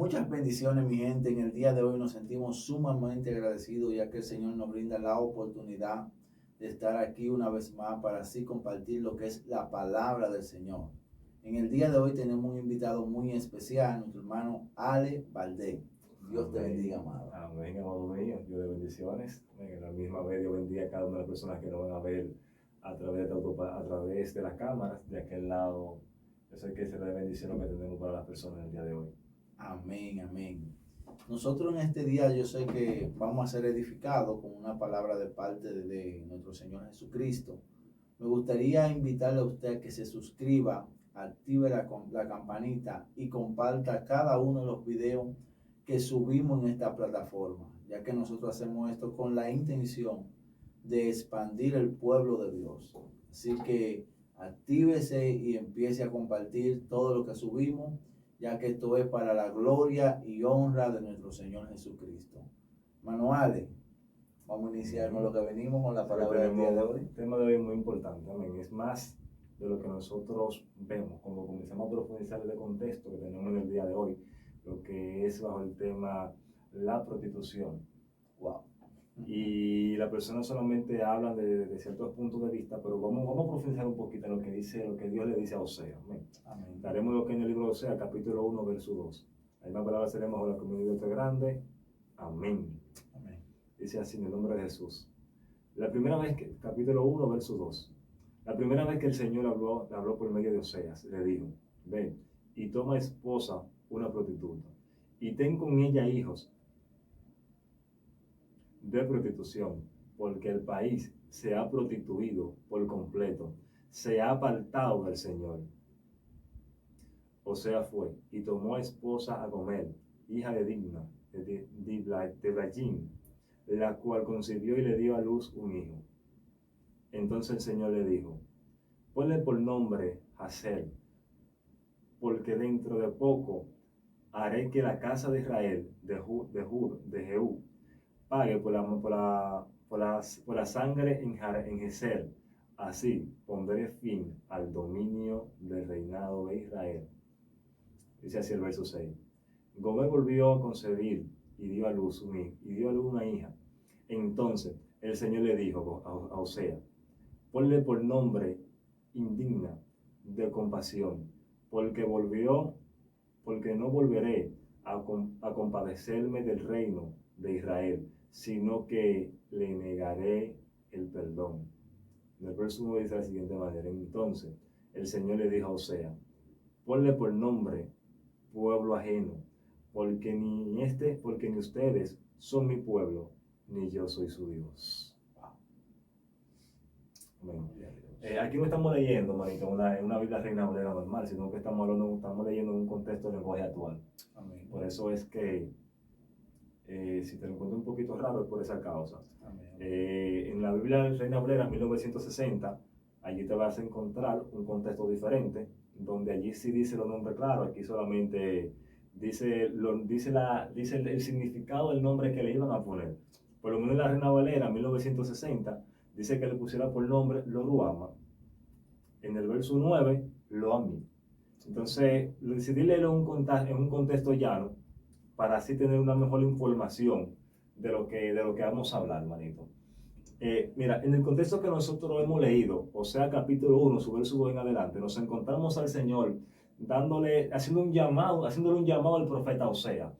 Muchas bendiciones, mi gente. En el día de hoy nos sentimos sumamente agradecidos, ya que el Señor nos brinda la oportunidad de estar aquí una vez más para así compartir lo que es la palabra del Señor. En el día de hoy tenemos un invitado muy especial, nuestro hermano Ale Valdés. Dios te bendiga, amado. Amén, amado mío. Dios de bendiciones. En la misma vez, Dios bendiga a cada una de las personas que nos van a ver a través de las cámaras de aquel lado. Yo sé que será de bendición lo que tenemos para las personas en el día de hoy. Amén, amén. Nosotros en este día yo sé que vamos a ser edificados con una palabra de parte de nuestro Señor Jesucristo. Me gustaría invitarle a usted a que se suscriba, active la campanita y comparta cada uno de los videos que subimos en esta plataforma, ya que nosotros hacemos esto con la intención de expandir el pueblo de Dios. Así que actívese y empiece a compartir todo lo que subimos, ya que esto es para la gloria y honra de nuestro Señor Jesucristo. Manuales, vamos a iniciar con lo que venimos con la palabra del día de hoy. El tema de hoy es muy importante, amén. Es más de lo que nosotros vemos cuando comenzamos a profundizar el contexto que tenemos en el día de hoy, lo que es bajo el tema la prostitución. Wow. Y las personas solamente hablan de ciertos puntos de vista, pero vamos a profundizar un poquito en lo que Dios le dice a Osea. Amén. Amén. Daremos lo que en el libro de Osea, capítulo 1, verso 2. La misma palabra seremos bajo la comunidad de grande. Amén. Amén. Dice así en el nombre de Jesús. La primera vez que, capítulo 1, verso 2. La primera vez que el Señor habló por medio de Oseas, le dijo: ven y toma esposa una prostituta, y ten con ella hijos de prostitución, porque el país se ha prostituido por completo, se ha apartado del Señor. Osea fue y tomó esposa a Gomer, hija de Dimna, de Diblajim, la cual concibió y le dio a luz un hijo. Entonces el Señor le dijo: ponle por nombre Hazel, porque dentro de poco haré que la casa de Israel, de Jehú, pague por la sangre en Gezer. Así pondré fin al dominio del reinado de Israel. Dice así el verso 6. Gomer volvió a concebir y dio a luz una hija. Entonces el Señor le dijo a Osea: ponle por nombre Indigna, de compasión, porque no volveré a compadecerme del reino de Israel, sino que le negaré el perdón. En el verso 1 dice de la siguiente manera: entonces el Señor le dijo a Osea: ponle por nombre pueblo ajeno, porque ni ustedes son mi pueblo, ni yo soy su Dios. Amén. Aquí no estamos leyendo, manito, una Biblia Reina Valera normal, sino que estamos leyendo en un contexto de lenguaje actual. Amén. Por eso es que si te lo encuentro un poquito raro es por esa causa. En la Biblia Reina Valera 1960, allí te vas a encontrar un contexto diferente, donde allí sí dice los nombres claros, aquí solamente dice el significado del nombre que le iban a poner. Por lo menos en la Reina Valera 1960 dice que le pusiera por nombre Loruama. En el verso 9, Loami. Entonces decidí leerlo en un contexto llano, para así tener una mejor información de lo que vamos a hablar, manito. Mira, en el contexto que nosotros hemos leído, o sea, capítulo 1, su verso 2 en adelante, nos encontramos al Señor haciéndole un llamado al profeta Osea.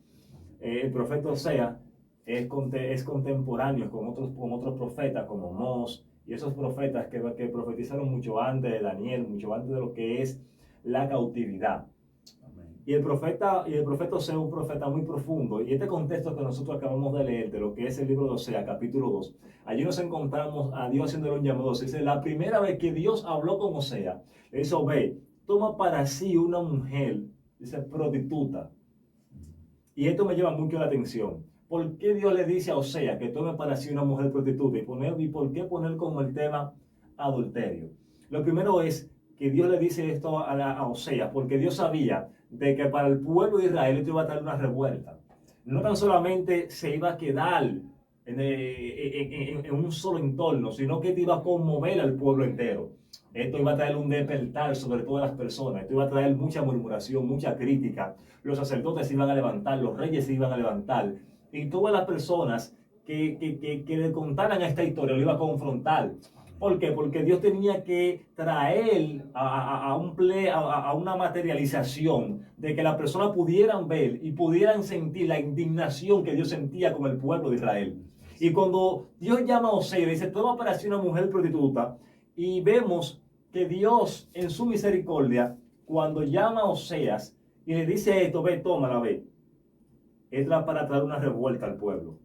El profeta Osea es contemporáneo con otros profetas como Amós, y esos profetas que profetizaron mucho antes de Daniel, mucho antes de lo que es la cautividad. Y el profeta Osea es un profeta muy profundo. Y este contexto que nosotros acabamos de leer, de lo que es el libro de Osea, capítulo 2, allí nos encontramos a Dios haciéndole un llamado. Dice: la primera vez que Dios habló con Osea, le dice: ve, toma para sí una mujer, dice, prostituta. Y esto me llama mucho la atención. ¿Por qué Dios le dice a Osea que tome para sí una mujer prostituta? ¿Y por qué poner como el tema adulterio? Lo primero es que Dios le dice esto a Osea, porque Dios sabía de que para el pueblo de Israel esto iba a traer una revuelta. No tan solamente se iba a quedar en un solo entorno, sino que esto iba a conmover al pueblo entero. Esto iba a traer un despertar sobre todas las personas. Esto iba a traer mucha murmuración, mucha crítica. Los sacerdotes se iban a levantar, los reyes se iban a levantar. Y todas las personas que le contaran esta historia lo iba a confrontar. ¿Por qué? Porque Dios tenía que traer a una materialización de que las personas pudieran ver y pudieran sentir la indignación que Dios sentía con el pueblo de Israel. Y cuando Dios llama a Oseas, dice, tú vas a aparecer una mujer prostituta, y vemos que Dios en su misericordia, cuando llama a Oseas y le dice esto, ve, tómala, ve, entra para traer una revuelta al pueblo,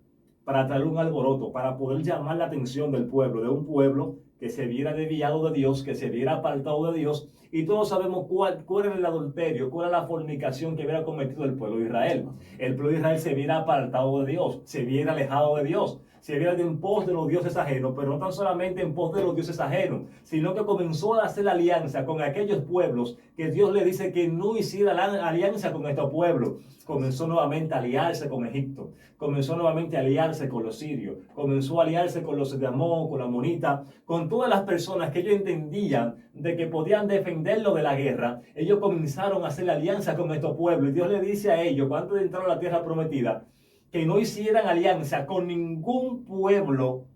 para traer un alboroto, para poder llamar la atención del pueblo, de un pueblo que se viera desviado de Dios, que se viera apartado de Dios. Y todos sabemos cuál era el adulterio, cuál era la fornicación que hubiera cometido el pueblo de Israel. El pueblo de Israel se viera apartado de Dios, se viera alejado de Dios, se viera en pos de los dioses ajenos, pero no tan solamente en pos de los dioses ajenos, sino que comenzó a hacer alianza con aquellos pueblos que Dios le dice que no hiciera alianza con estos pueblos. Comenzó nuevamente a aliarse con Egipto, comenzó nuevamente a aliarse con los sirios, comenzó a aliarse con los de Amón, con la Amonita, con todas las personas que ellos entendían de que podían defenderlo de la guerra. Ellos comenzaron a hacer alianza con estos pueblos, y Dios le dice a ellos, antes de entrar a la tierra prometida, que no hicieran alianza con ningún pueblo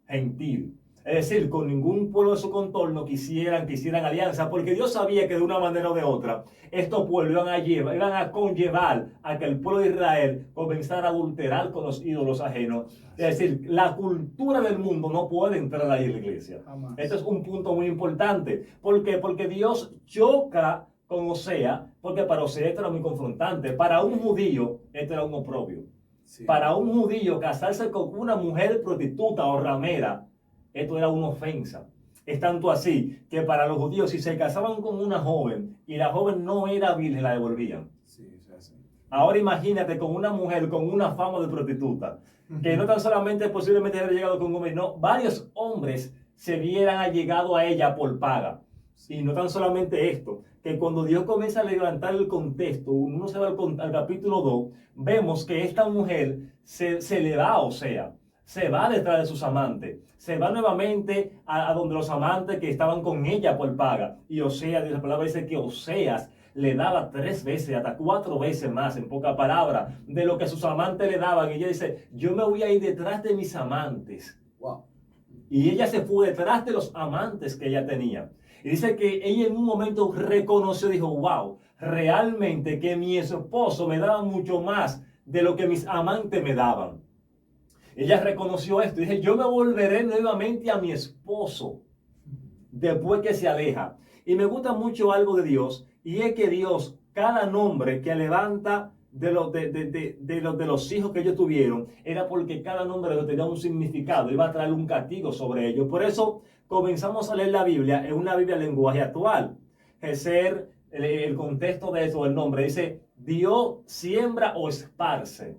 gentil. Es decir, con ningún pueblo de su contorno que hicieran alianza, porque Dios sabía que de una manera o de otra, estos pueblos iban a conllevar a que el pueblo de Israel comenzara a adulterar con los ídolos ajenos. Es decir, la cultura del mundo no puede entrar ahí en la iglesia. Jamás. Este es un punto muy importante. ¿Por qué? Porque Dios choca con Oseas, porque para Oseas esto era muy confrontante. Para un judío, esto era un oprobio. Sí. Para un judío, casarse con una mujer prostituta o ramera, esto era una ofensa. Es tanto así que para los judíos, si se casaban con una joven y la joven no era virgen, la devolvían. Sí, sí. Ahora imagínate con una mujer con una fama de prostituta, que no tan solamente posiblemente haber llegado con un hombre, no, varios hombres se vieran allegado a ella por paga. Y no tan solamente esto, que cuando Dios comienza a levantar el contexto, uno se va al capítulo 2, vemos que esta mujer se le va a Oseas, se va detrás de sus amantes, se va nuevamente a donde los amantes que estaban con ella por paga. Y Oseas, la palabra dice que Oseas le daba 3 veces, hasta 4 veces más, en poca palabra, de lo que sus amantes le daban. Y ella dice, yo me voy a ir detrás de mis amantes. Wow. Y ella se fue detrás de los amantes que ella tenía. Y dice que ella en un momento reconoció, dijo, wow, realmente que mi esposo me daba mucho más de lo que mis amantes me daban. Ella reconoció esto y dice, yo me volveré nuevamente a mi esposo después que se aleja. Y me gusta mucho algo de Dios, y es que Dios, cada nombre que levanta de los hijos que ellos tuvieron, era porque cada nombre tenía un significado, iba a traer un castigo sobre ellos. Por eso comenzamos a leer la Biblia en una Biblia en lenguaje actual. El contexto de eso, el nombre, dice, Dios siembra o esparce.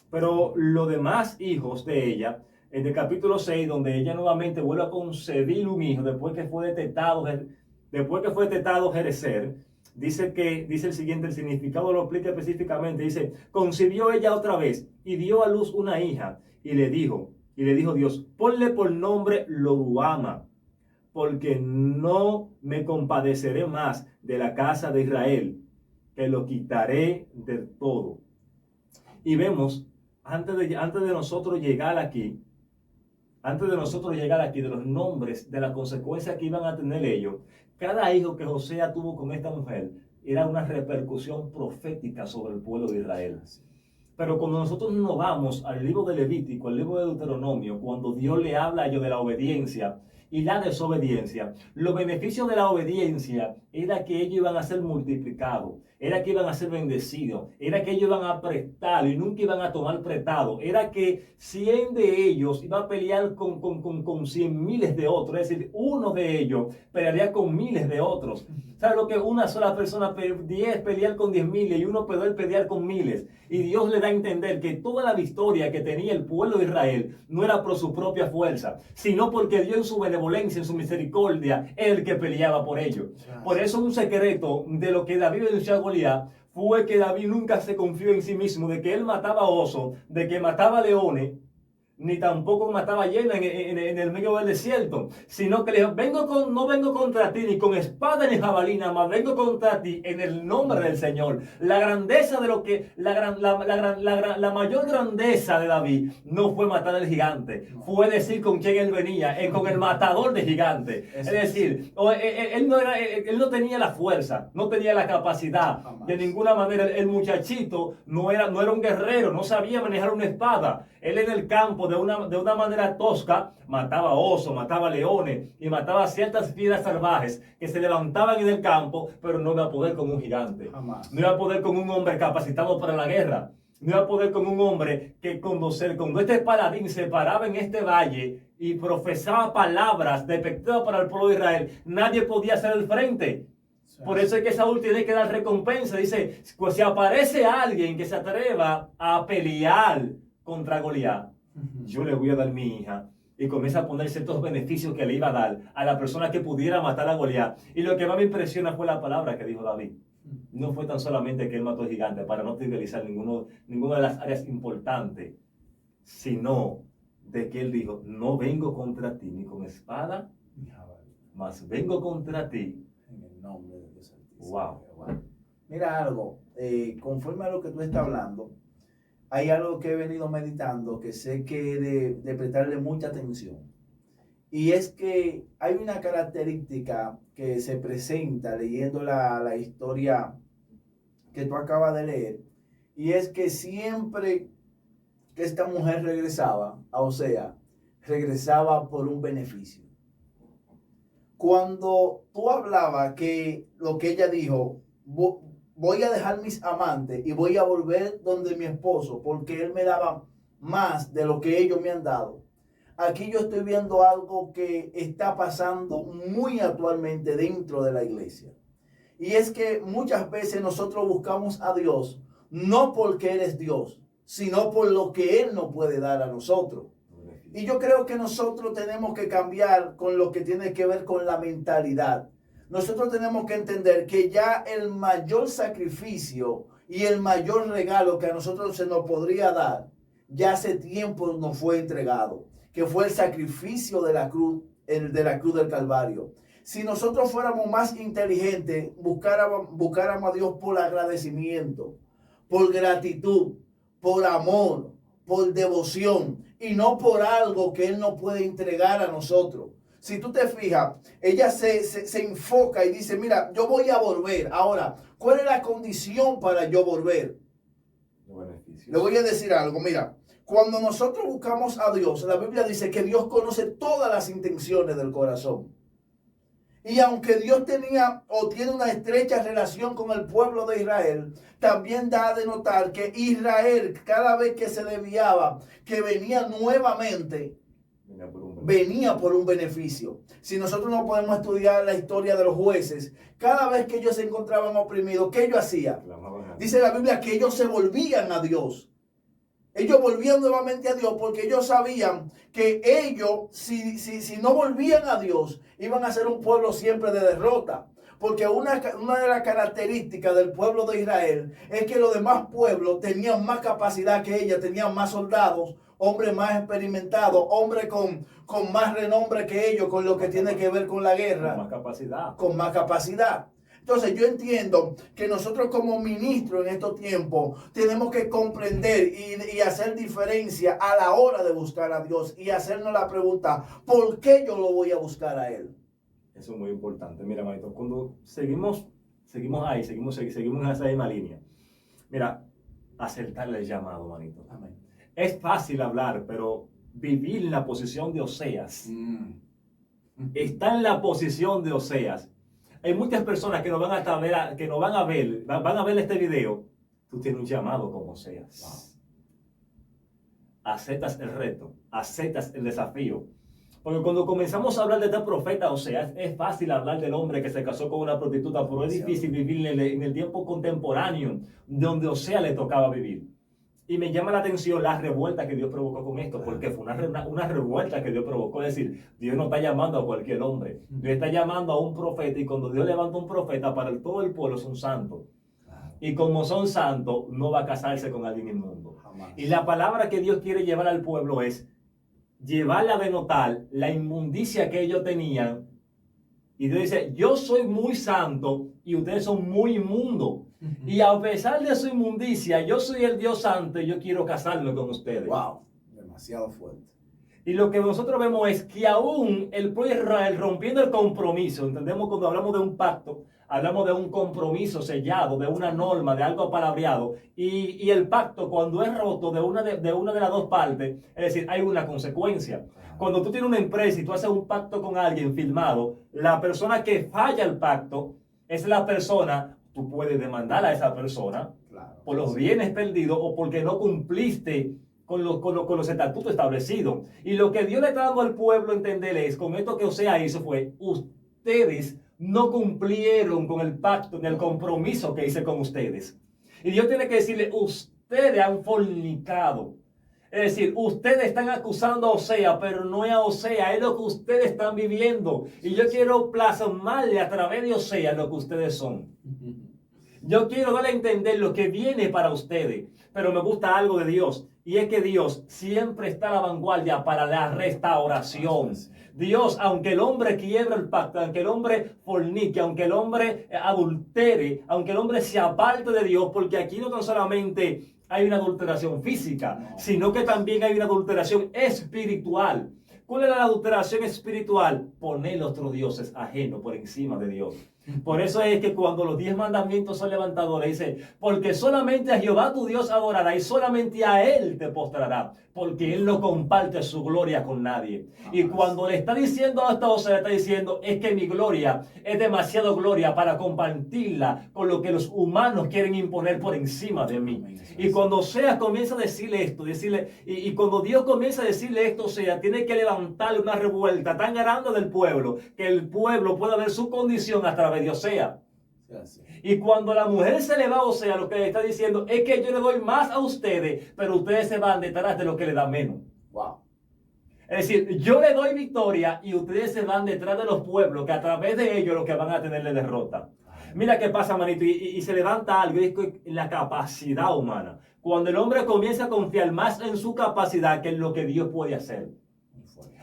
Pero los demás hijos de ella, en el capítulo 6, donde ella nuevamente vuelve a concebir un hijo, después que fue detectado Jerecer, dice el siguiente, el significado lo explica específicamente, dice, concibió ella otra vez y dio a luz una hija, y le dijo Dios, ponle por nombre Loruama, porque no me compadeceré más de la casa de Israel, que lo quitaré del todo. Y vemos, antes de nosotros llegar aquí, de los nombres, de las consecuencias que iban a tener ellos, cada hijo que Oseas tuvo con esta mujer era una repercusión profética sobre el pueblo de Israel. Pero cuando nosotros nos vamos al libro de Levítico, al libro de Deuteronomio, cuando Dios le habla a ellos de la obediencia y la desobediencia, los beneficios de la obediencia era que ellos iban a ser multiplicados, era que iban a ser bendecidos, era que ellos iban a prestar y nunca iban a tomar prestado, era que 100 de ellos iban a pelear con 100 miles de otros, es decir, uno de ellos pelearía con miles de otros. ¿Sabes lo que una sola persona pelear con 10,000 y uno poder pelear con miles? Y Dios le da a entender que toda la victoria que tenía el pueblo de Israel no era por su propia fuerza, sino porque Dios en su benevolencia, en su misericordia, era el que peleaba por ellos. Por eso un secreto de lo que David venció a Goliat fue que David nunca se confió en sí mismo, de que él mataba osos, de que mataba leones, ni tampoco mataba llena en el medio del desierto, sino que le dijo, no vengo contra ti ni con espada ni jabalina, mas vengo contra ti en el nombre del Señor. La grandeza de lo que, la mayor grandeza de David no fue matar al gigante, fue decir con quién él venía, con el matador de gigantes. Es decir, él no tenía la fuerza, no tenía la capacidad, de ninguna manera. El muchachito no era un guerrero, no sabía manejar una espada. Él en el campo, de una manera tosca, mataba osos, mataba leones y mataba ciertas fieras salvajes que se levantaban en el campo, pero no iba a poder con un gigante. Jamás. No iba a poder con un hombre capacitado para la guerra. No iba a poder con un hombre que cuando este paladín se paraba en este valle y profesaba palabras de pecado para el pueblo de Israel, nadie podía hacer el frente. Por eso es que Saúl tiene que dar recompensa. Dice, pues si aparece alguien que se atreva a pelear contra Goliat, yo le voy a dar mi hija. Y comienza a poner ciertos beneficios que le iba a dar a la persona que pudiera matar a Goliat. Y lo que más me impresiona fue la palabra que dijo David. No fue tan solamente que él mató al gigante, para no trivializar ninguna de las áreas importantes, sino de que él dijo, no vengo contra ti ni con espada, mas vengo contra ti en el nombre de Dios Altísimo. Wow. Mira algo, conforme a lo que tú estás hablando, hay algo que he venido meditando que sé que he de prestarle mucha atención. Y es que hay una característica que se presenta leyendo la historia que tú acabas de leer. Y es que siempre que esta mujer regresaba a Osea, regresaba por un beneficio. Cuando tú hablabas que lo que ella dijo, voy a dejar mis amantes y voy a volver donde mi esposo porque él me daba más de lo que ellos me han dado. Aquí yo estoy viendo algo que está pasando muy actualmente dentro de la iglesia. Y es que muchas veces nosotros buscamos a Dios no porque Él es Dios, sino por lo que Él nos puede dar a nosotros. Y yo creo que nosotros tenemos que cambiar con lo que tiene que ver con la mentalidad. Nosotros tenemos que entender que ya el mayor sacrificio y el mayor regalo que a nosotros se nos podría dar, ya hace tiempo nos fue entregado, que fue el sacrificio de la cruz del Calvario. Si nosotros fuéramos más inteligentes, buscáramos a Dios por agradecimiento, por gratitud, por amor, por devoción, y no por algo que Él no puede entregar a nosotros. Si tú te fijas, ella se enfoca y dice, mira, yo voy a volver. Ahora, ¿cuál es la condición para yo volver? Le voy a decir algo, mira. Cuando nosotros buscamos a Dios, la Biblia dice que Dios conoce todas las intenciones del corazón. Y aunque Dios tenía o tiene una estrecha relación con el pueblo de Israel, también da de notar que Israel, cada vez que se desviaba, que venía nuevamente, venía por un beneficio. Si nosotros no podemos estudiar la historia de los jueces, cada vez que ellos se encontraban oprimidos, ¿qué ellos hacían? Dice la Biblia que ellos se volvían a Dios. Ellos volvían nuevamente a Dios porque ellos sabían que ellos, si no volvían a Dios, iban a ser un pueblo siempre de derrota. Porque una de las características del pueblo de Israel es que los demás pueblos tenían más capacidad que ellos, tenían más soldados, hombres más experimentados, hombres con más renombre que ellos, con lo que tiene que ver con la guerra. Con más capacidad. Con más capacidad. Entonces yo entiendo que nosotros como ministros en estos tiempos tenemos que comprender y hacer diferencia a la hora de buscar a Dios y hacernos la pregunta, ¿por qué yo lo voy a buscar a Él? Eso es muy importante. Mira, manito, cuando seguimos en esa misma línea. Mira, acertarle el llamado, manito. Amén. Es fácil hablar, pero vivir en la posición de Oseas. Está en la posición de Oseas. Hay muchas personas que nos van a ver este video. Tú tienes un llamado como Oseas. Wow. Aceptas el reto, aceptas el desafío. Porque cuando comenzamos a hablar de este profeta Oseas, es fácil hablar del hombre que se casó con una prostituta, pero es difícil vivir en el tiempo contemporáneo donde Oseas le tocaba vivir. Y me llama la atención la revuelta que Dios provocó con esto, porque fue una revuelta que Dios provocó. Es decir, Dios no está llamando a cualquier hombre. Dios está llamando a un profeta, y cuando Dios levanta un profeta, para todo el pueblo son santos. Y como son santos, no va a casarse con alguien inmundo. Jamás. Y la palabra que Dios quiere llevar al pueblo es llevarle a denotar la inmundicia que ellos tenían. Y Dios dice, yo soy muy santo y ustedes son muy inmundos. Y a pesar de su inmundicia, yo soy el Dios santo y yo quiero casarme con ustedes. Wow, demasiado fuerte. Y lo que nosotros vemos es que aún el pueblo de Israel rompiendo el compromiso, entendemos cuando hablamos de un pacto, hablamos de un compromiso sellado, de una norma, de algo palabreado, y el pacto cuando es roto de una de las dos partes, es decir, hay una consecuencia. Cuando tú tienes una empresa y tú haces un pacto con alguien firmado, la persona que falla el pacto es la persona, tú puedes demandar a esa persona por los bienes perdidos o porque no cumpliste con los estatutos establecidos. Y lo que Dios le está dando al pueblo a entender es, con esto que Osea hizo fue, ustedes no cumplieron con el pacto, ni el compromiso que hice con ustedes. Y Dios tiene que decirle, ustedes han fornicado. Es decir, ustedes están acusando a Osea, pero no es a Osea, es lo que ustedes están viviendo. Y yo quiero plasmarle a través de Osea lo que ustedes son. Yo quiero darle a entender lo que viene para ustedes. Pero me gusta algo de Dios. Y es que Dios siempre está a la vanguardia para la restauración. Dios, aunque el hombre quiebre el pacto, aunque el hombre fornique, aunque el hombre adultere, aunque el hombre se aparte de Dios, porque aquí no tan solamente hay una adulteración física, sino que también hay una adulteración espiritual. ¿Cuál es la adulteración espiritual? Poner otros dioses ajenos por encima de Dios. Por eso es que cuando los 10 mandamientos son levantados, le dice, porque solamente a Jehová tu Dios adorará y solamente a Él te postrará, porque Él no comparte su gloria con nadie. Y cuando le está diciendo a esta Osea, le está diciendo, es que mi gloria es demasiado gloria para compartirla con lo que los humanos quieren imponer por encima de mí. Y cuando Osea comienza a decirle esto, y cuando Dios comienza a decirle esto, Osea tiene que levantarle una revuelta tan grande del pueblo, que el pueblo pueda ver su condición a través de Osea. Y cuando la mujer se le va a Osea, lo que le está diciendo es que yo le doy más a ustedes, pero ustedes se van detrás de lo que le da menos. Wow. Es decir, yo le doy victoria y ustedes se van detrás de los pueblos que a través de ellos lo que van a tenerle derrota. Mira qué pasa, manito, y se levanta algo, es la capacidad humana. Cuando el hombre comienza a confiar más en su capacidad que en lo que Dios puede hacer.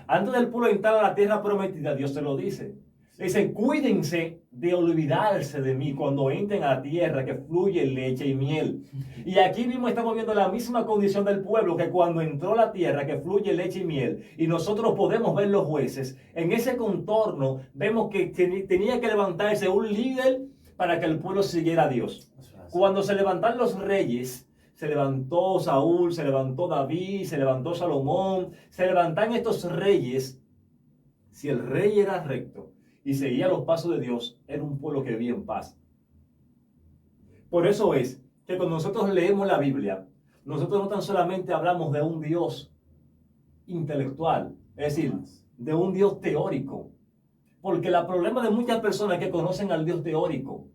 Antes del pueblo entrar a la tierra prometida, Dios se lo dice. Dice, cuídense de olvidarse de mí cuando entren a la tierra que fluye leche y miel. Y aquí mismo estamos viendo la misma condición del pueblo que cuando entró a la tierra que fluye leche y miel. Y nosotros podemos ver los jueces. En ese contorno vemos que tenía que levantarse un líder para que el pueblo siguiera a Dios. Cuando se levantan los reyes, se levantó Saúl, se levantó David, se levantó Salomón, se levantan estos reyes. Si el rey era recto y seguía los pasos de Dios, era un pueblo que vivía en paz. Por eso es que cuando nosotros leemos la Biblia, nosotros no tan solamente hablamos de un Dios intelectual, es decir, de un Dios teórico. Porque el problema de muchas personas es que conocen al Dios teórico,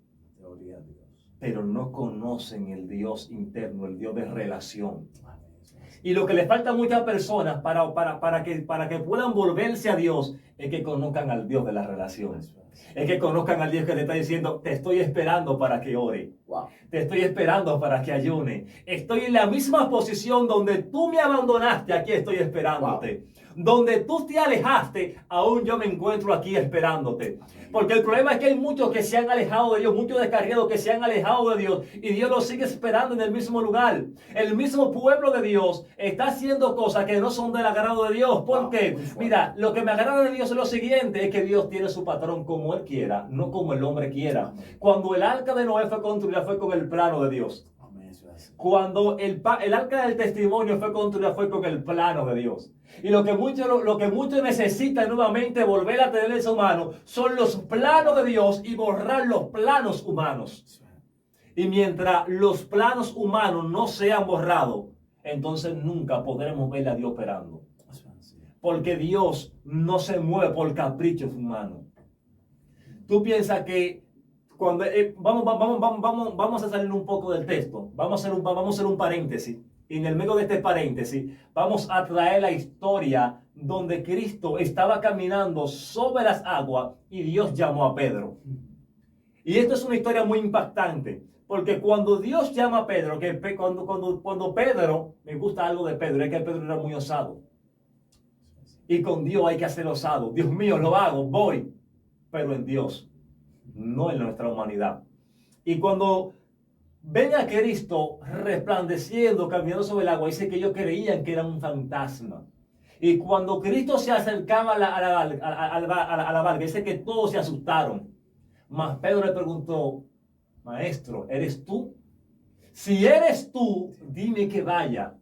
pero no conocen el Dios interno, el Dios de relación. Y lo que le falta a muchas personas para que puedan volverse a Dios es que conozcan al Dios de las relaciones. Es que conozcan al Dios que te está diciendo, te estoy esperando para que ore. Wow. Te estoy esperando para que ayune. Estoy en la misma posición donde tú me abandonaste, aquí estoy esperándote. Wow. Donde tú te alejaste, aún yo me encuentro aquí esperándote. Porque el problema es que hay muchos que se han alejado de Dios, muchos descarriados que se han alejado de Dios y Dios los sigue esperando en el mismo lugar. El mismo pueblo de Dios está haciendo cosas que no son del agrado de Dios. ¿Por qué? Mira, lo que me agrada de Dios es lo siguiente, es que Dios tiene su patrón como Él quiera, no como el hombre quiera. Cuando el arca de Noé fue construida fue con el plano de Dios. Cuando el arca del testimonio fue construida fue con el plano de Dios. Y lo que muchos necesitan nuevamente volver a tener en su mano son los planos de Dios y borrar los planos humanos. Y mientras los planos humanos no sean borrados, entonces nunca podremos ver a Dios operando. Porque Dios no se mueve por caprichos humanos. Tú piensas que cuando vamos a salir un poco del texto, vamos a hacer un paréntesis. Y en el medio de este paréntesis vamos a traer la historia donde Cristo estaba caminando sobre las aguas y Dios llamó a Pedro. Y esto es una historia muy impactante, porque cuando Dios llama a Pedro, cuando Pedro, me gusta algo de Pedro, es que Pedro era muy osado. Y con Dios hay que ser osado. Dios mío, lo hago, voy. Pero en Dios, no en nuestra humanidad. Y cuando ven a Cristo resplandeciendo, caminando sobre el agua, dice que ellos creían que era un fantasma. Y cuando Cristo se acercaba a la barca, dice que todos se asustaron. Mas Pedro le preguntó, maestro, ¿eres tú? Si eres tú, dime que vaya.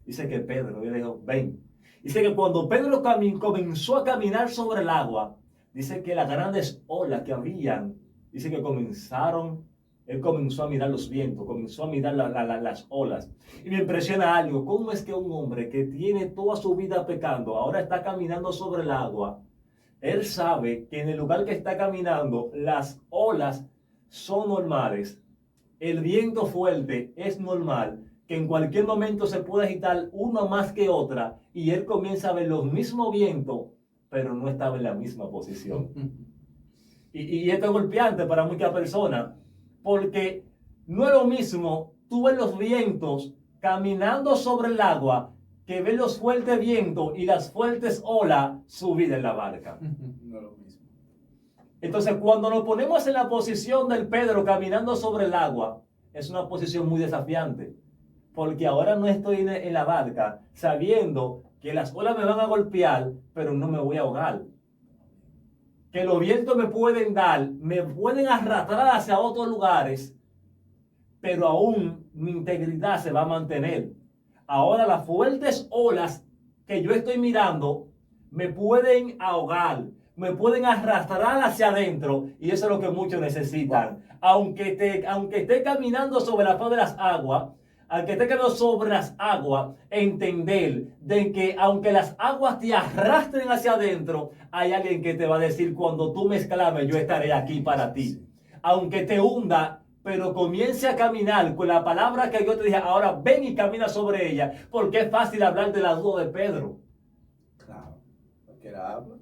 Dice que Pedro le dijo, ven. Dice que cuando Pedro comenzó a caminar sobre el agua, dice que las grandes olas que habían, dice que él comenzó a mirar los vientos, comenzó a mirar las olas. Y me impresiona algo, ¿cómo es que un hombre que tiene toda su vida pecando, ahora está caminando sobre el agua? Él sabe que en el lugar que está caminando, las olas son normales, el viento fuerte es normal, que en cualquier momento se puede agitar una más que otra, y él comienza a ver los mismos vientos, pero no estaba en la misma posición. Y esto es golpeante para muchas personas, porque no es lo mismo tú ver los vientos caminando sobre el agua que ver los fuertes vientos y las fuertes olas subir en la barca. No es lo mismo. Entonces, cuando nos ponemos en la posición del Pedro caminando sobre el agua, es una posición muy desafiante, porque ahora no estoy en la barca sabiendo que las olas me van a golpear, pero no me voy a ahogar. Que los vientos me pueden dar, me pueden arrastrar hacia otros lugares, pero aún mi integridad se va a mantener. Ahora las fuertes olas que yo estoy mirando me pueden ahogar, me pueden arrastrar hacia adentro, y eso es lo que muchos necesitan. Aunque esté caminando sobre la faz de las aguas, aunque esté caminando sobre las aguas, entender de que aunque las aguas te arrastren hacia adentro, hay alguien que te va a decir, cuando tú me exclames, yo estaré aquí para ti. Aunque te hunda, pero comience a caminar con la palabra que yo te dije, ahora ven y camina sobre ella, porque es fácil hablar de la duda de Pedro. Claro, cualquiera habla.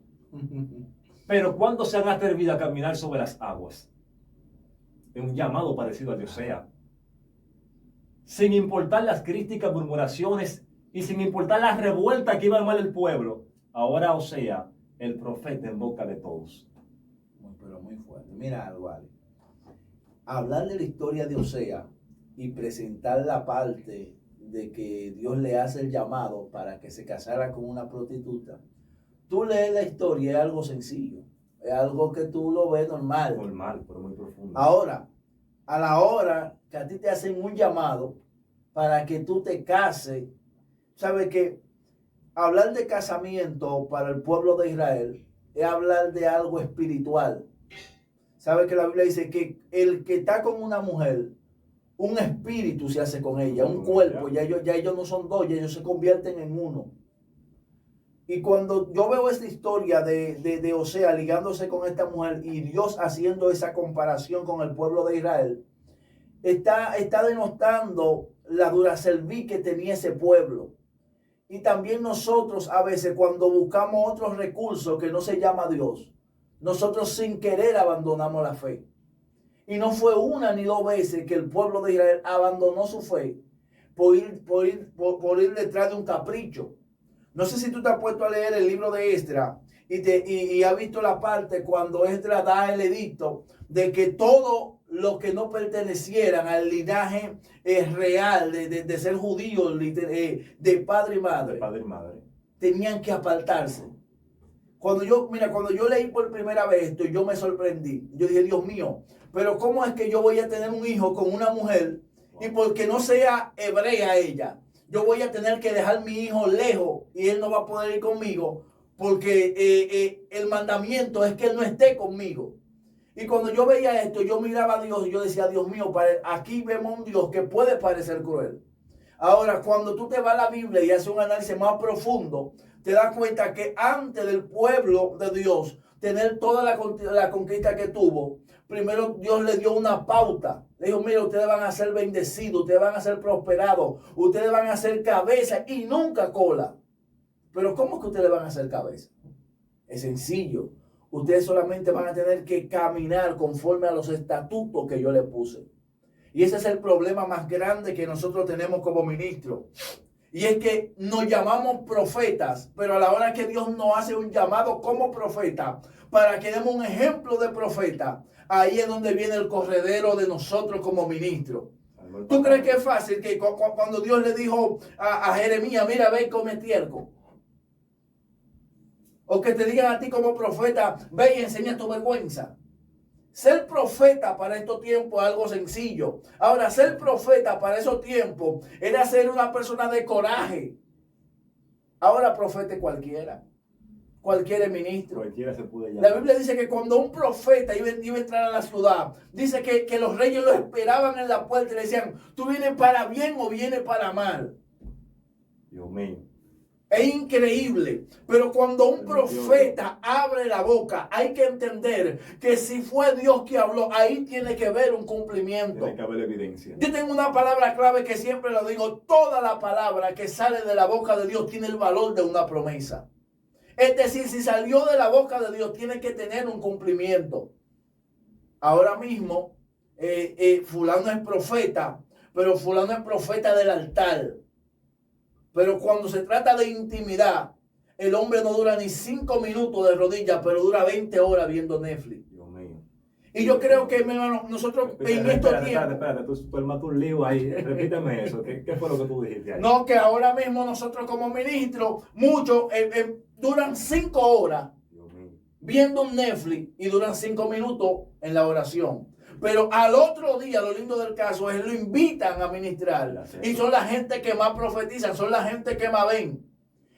Pero ¿cuándo se han atrevido a caminar sobre las aguas? Es un llamado parecido al de Osea. Sin importar las críticas, murmuraciones y sin importar la revuelta que iba a armar el pueblo, ahora Osea, el profeta en boca de todos. Pero muy fuerte. Mira algo, Ale. Hablar de la historia de Osea y presentar la parte de que Dios le hace el llamado para que se casara con una prostituta. Tú lees la historia, es algo sencillo. Es algo que tú lo ves normal. Normal, pero muy profundo. Ahora, a la hora que a ti te hacen un llamado para que tú te cases, ¿sabes qué? Hablar de casamiento para el pueblo de Israel es hablar de algo espiritual. ¿Sabes que la Biblia dice que el que está con una mujer, un espíritu se hace con ella, un cuerpo, ya ellos no son dos, ya ellos se convierten en uno? Y cuando yo veo esta historia de Osea ligándose con esta mujer y Dios haciendo esa comparación con el pueblo de Israel, está denotando la duracerví que tenía ese pueblo. Y también nosotros a veces cuando buscamos otros recursos que no se llama Dios, nosotros sin querer abandonamos la fe. Y no fue una ni dos veces que el pueblo de Israel abandonó su fe por ir detrás de un capricho. No sé si tú te has puesto a leer el libro de Esdras y has visto la parte cuando Esdras da el edicto de que todo lo que no pertenecieran al linaje real de ser judíos, de padre y madre, tenían que apartarse. Cuando yo leí por primera vez esto, yo me sorprendí. Yo dije, Dios mío, pero ¿cómo es que yo voy a tener un hijo con una mujer y porque no sea hebrea ella, yo voy a tener que dejar mi hijo lejos y él no va a poder ir conmigo porque el mandamiento es que él no esté conmigo? Y cuando yo veía esto, yo miraba a Dios y yo decía, Dios mío, aquí vemos un Dios que puede parecer cruel. Ahora, cuando tú te vas a la Biblia y haces un análisis más profundo, te das cuenta que antes del pueblo de Dios tener toda la conquista que tuvo, primero Dios le dio una pauta. Le dijo, mira, ustedes van a ser bendecidos, ustedes van a ser prosperados, ustedes van a ser cabeza y nunca cola. Pero ¿cómo es que ustedes van a ser cabeza? Es sencillo. Ustedes solamente van a tener que caminar conforme a los estatutos que yo les puse. Y ese es el problema más grande que nosotros tenemos como ministros. Y es que nos llamamos profetas, pero a la hora que Dios nos hace un llamado como profeta, para que demos un ejemplo de profeta, ahí es donde viene el corredero de nosotros como ministros. ¿Tú crees que es fácil que cuando Dios le dijo a Jeremías, mira, ve y come estiércol? O que te digan a ti como profeta, ve y enseña tu vergüenza. Ser profeta para estos tiempos es algo sencillo. Ahora, ser profeta para esos tiempos era ser una persona de coraje. Ahora, profeta es cualquiera. Cualquier ministro. Cualquiera se puede llamar. La Biblia dice que cuando un profeta iba a entrar a la ciudad, dice que los reyes lo esperaban en la puerta y le decían, ¿tú vienes para bien o vienes para mal? Dios mío. Es increíble, pero cuando un profeta abre la boca, hay que entender que si fue Dios que habló, ahí tiene que haber un cumplimiento. Tiene que haber evidencia. Yo tengo una palabra clave que siempre lo digo, toda la palabra que sale de la boca de Dios tiene el valor de una promesa. Es decir, si salió de la boca de Dios, tiene que tener un cumplimiento. Ahora mismo, fulano es profeta, pero fulano es profeta del altar. Pero cuando se trata de intimidad, el hombre no dura ni 5 minutos de rodillas, pero dura 20 horas viendo Netflix. Dios mío. Y yo creo que, mi hermano, nosotros en estos tiempos... Espérate, tú armaste un lío ahí. Repíteme eso. ¿Qué fue lo que tú dijiste ahí? No, que ahora mismo nosotros como ministros, muchos duran 5 horas viendo un Netflix y duran 5 minutos en la oración. Pero al otro día, lo lindo del caso es lo invitan a ministrar. Y son la gente que más profetizan, son la gente que más ven.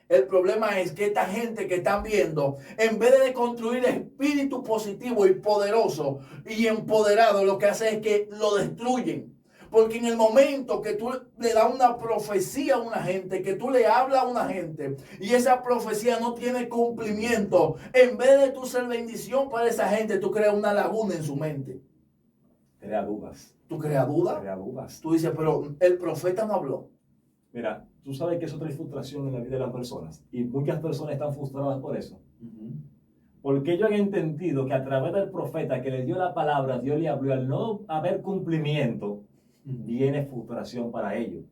El problema es que esta gente que están viendo, en vez de construir espíritu positivo y poderoso y empoderado, lo que hace es que lo destruyen. Porque en el momento que tú le das una profecía a una gente, que tú le hablas a una gente y esa profecía no tiene cumplimiento, en vez de tú ser bendición para esa gente, tú creas una laguna en su mente. Crea dudas. ¿Tú creas dudas? Crea dudas. Tú dices, pero el profeta no habló. Mira, tú sabes que eso trae frustración en la vida de las personas. Y muchas personas están frustradas por eso. Porque ellos han entendido que a través del profeta que les dio la palabra, Dios le habló. Al no haber cumplimiento, viene frustración para ellos.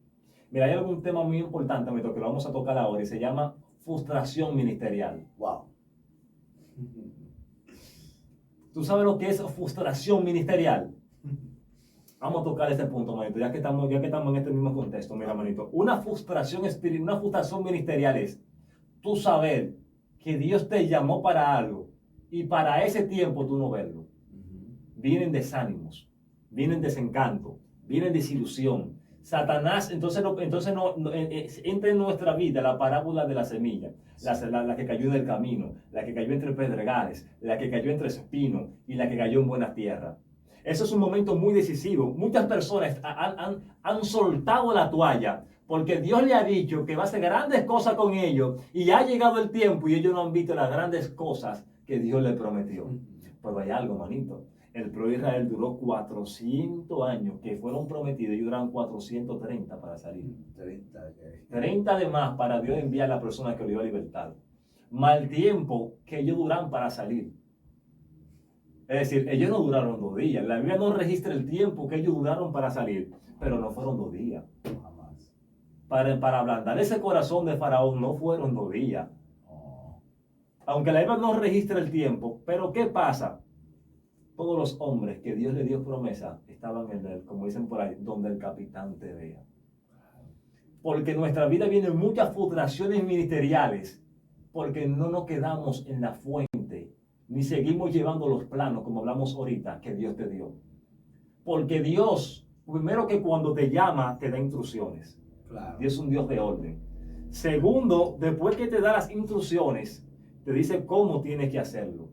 Mira, hay algún tema muy importante, que lo vamos a tocar ahora, y se llama frustración ministerial. Wow. ¿Tú sabes lo que es frustración ministerial? Vamos a tocar este punto, manito, ya que estamos en este mismo contexto. Mira, manito, una frustración ministerial es tú saber que Dios te llamó para algo y para ese tiempo tú no verlo. Vienen desánimos, vienen desencanto, vienen desilusión. Satanás, entonces entra en nuestra vida la parábola de la semilla, la que cayó del camino, la que cayó entre pedregales, la que cayó entre espinos y la que cayó en buena tierra. Eso es un momento muy decisivo. Muchas personas han soltado la toalla porque Dios le ha dicho que va a hacer grandes cosas con ellos y ha llegado el tiempo y ellos no han visto las grandes cosas que Dios les prometió. Pero hay algo, manito. El pueblo de Israel duró 400 años que fueron prometidos y duran 430 para salir. 30 de más para Dios enviar a la persona que le dio libertad. Mal tiempo que ellos duran para salir. Es decir, ellos no duraron 2 días. La Biblia no registra el tiempo que ellos duraron para salir, pero no fueron 2 días. Jamás. Para ablandar ese corazón de Faraón no fueron 2 días. Aunque la Biblia no registra el tiempo, pero ¿qué pasa? Todos los hombres que Dios le dio promesa estaban como dicen por ahí, donde el capitán te vea. Porque en nuestra vida vienen muchas frustraciones ministeriales, porque no nos quedamos en la fuente, ni seguimos llevando los planos, como hablamos ahorita, que Dios te dio. Porque Dios, primero que cuando te llama, te da instrucciones. Claro. Dios es un Dios de orden. Segundo, después que te da las instrucciones, te dice cómo tienes que hacerlo.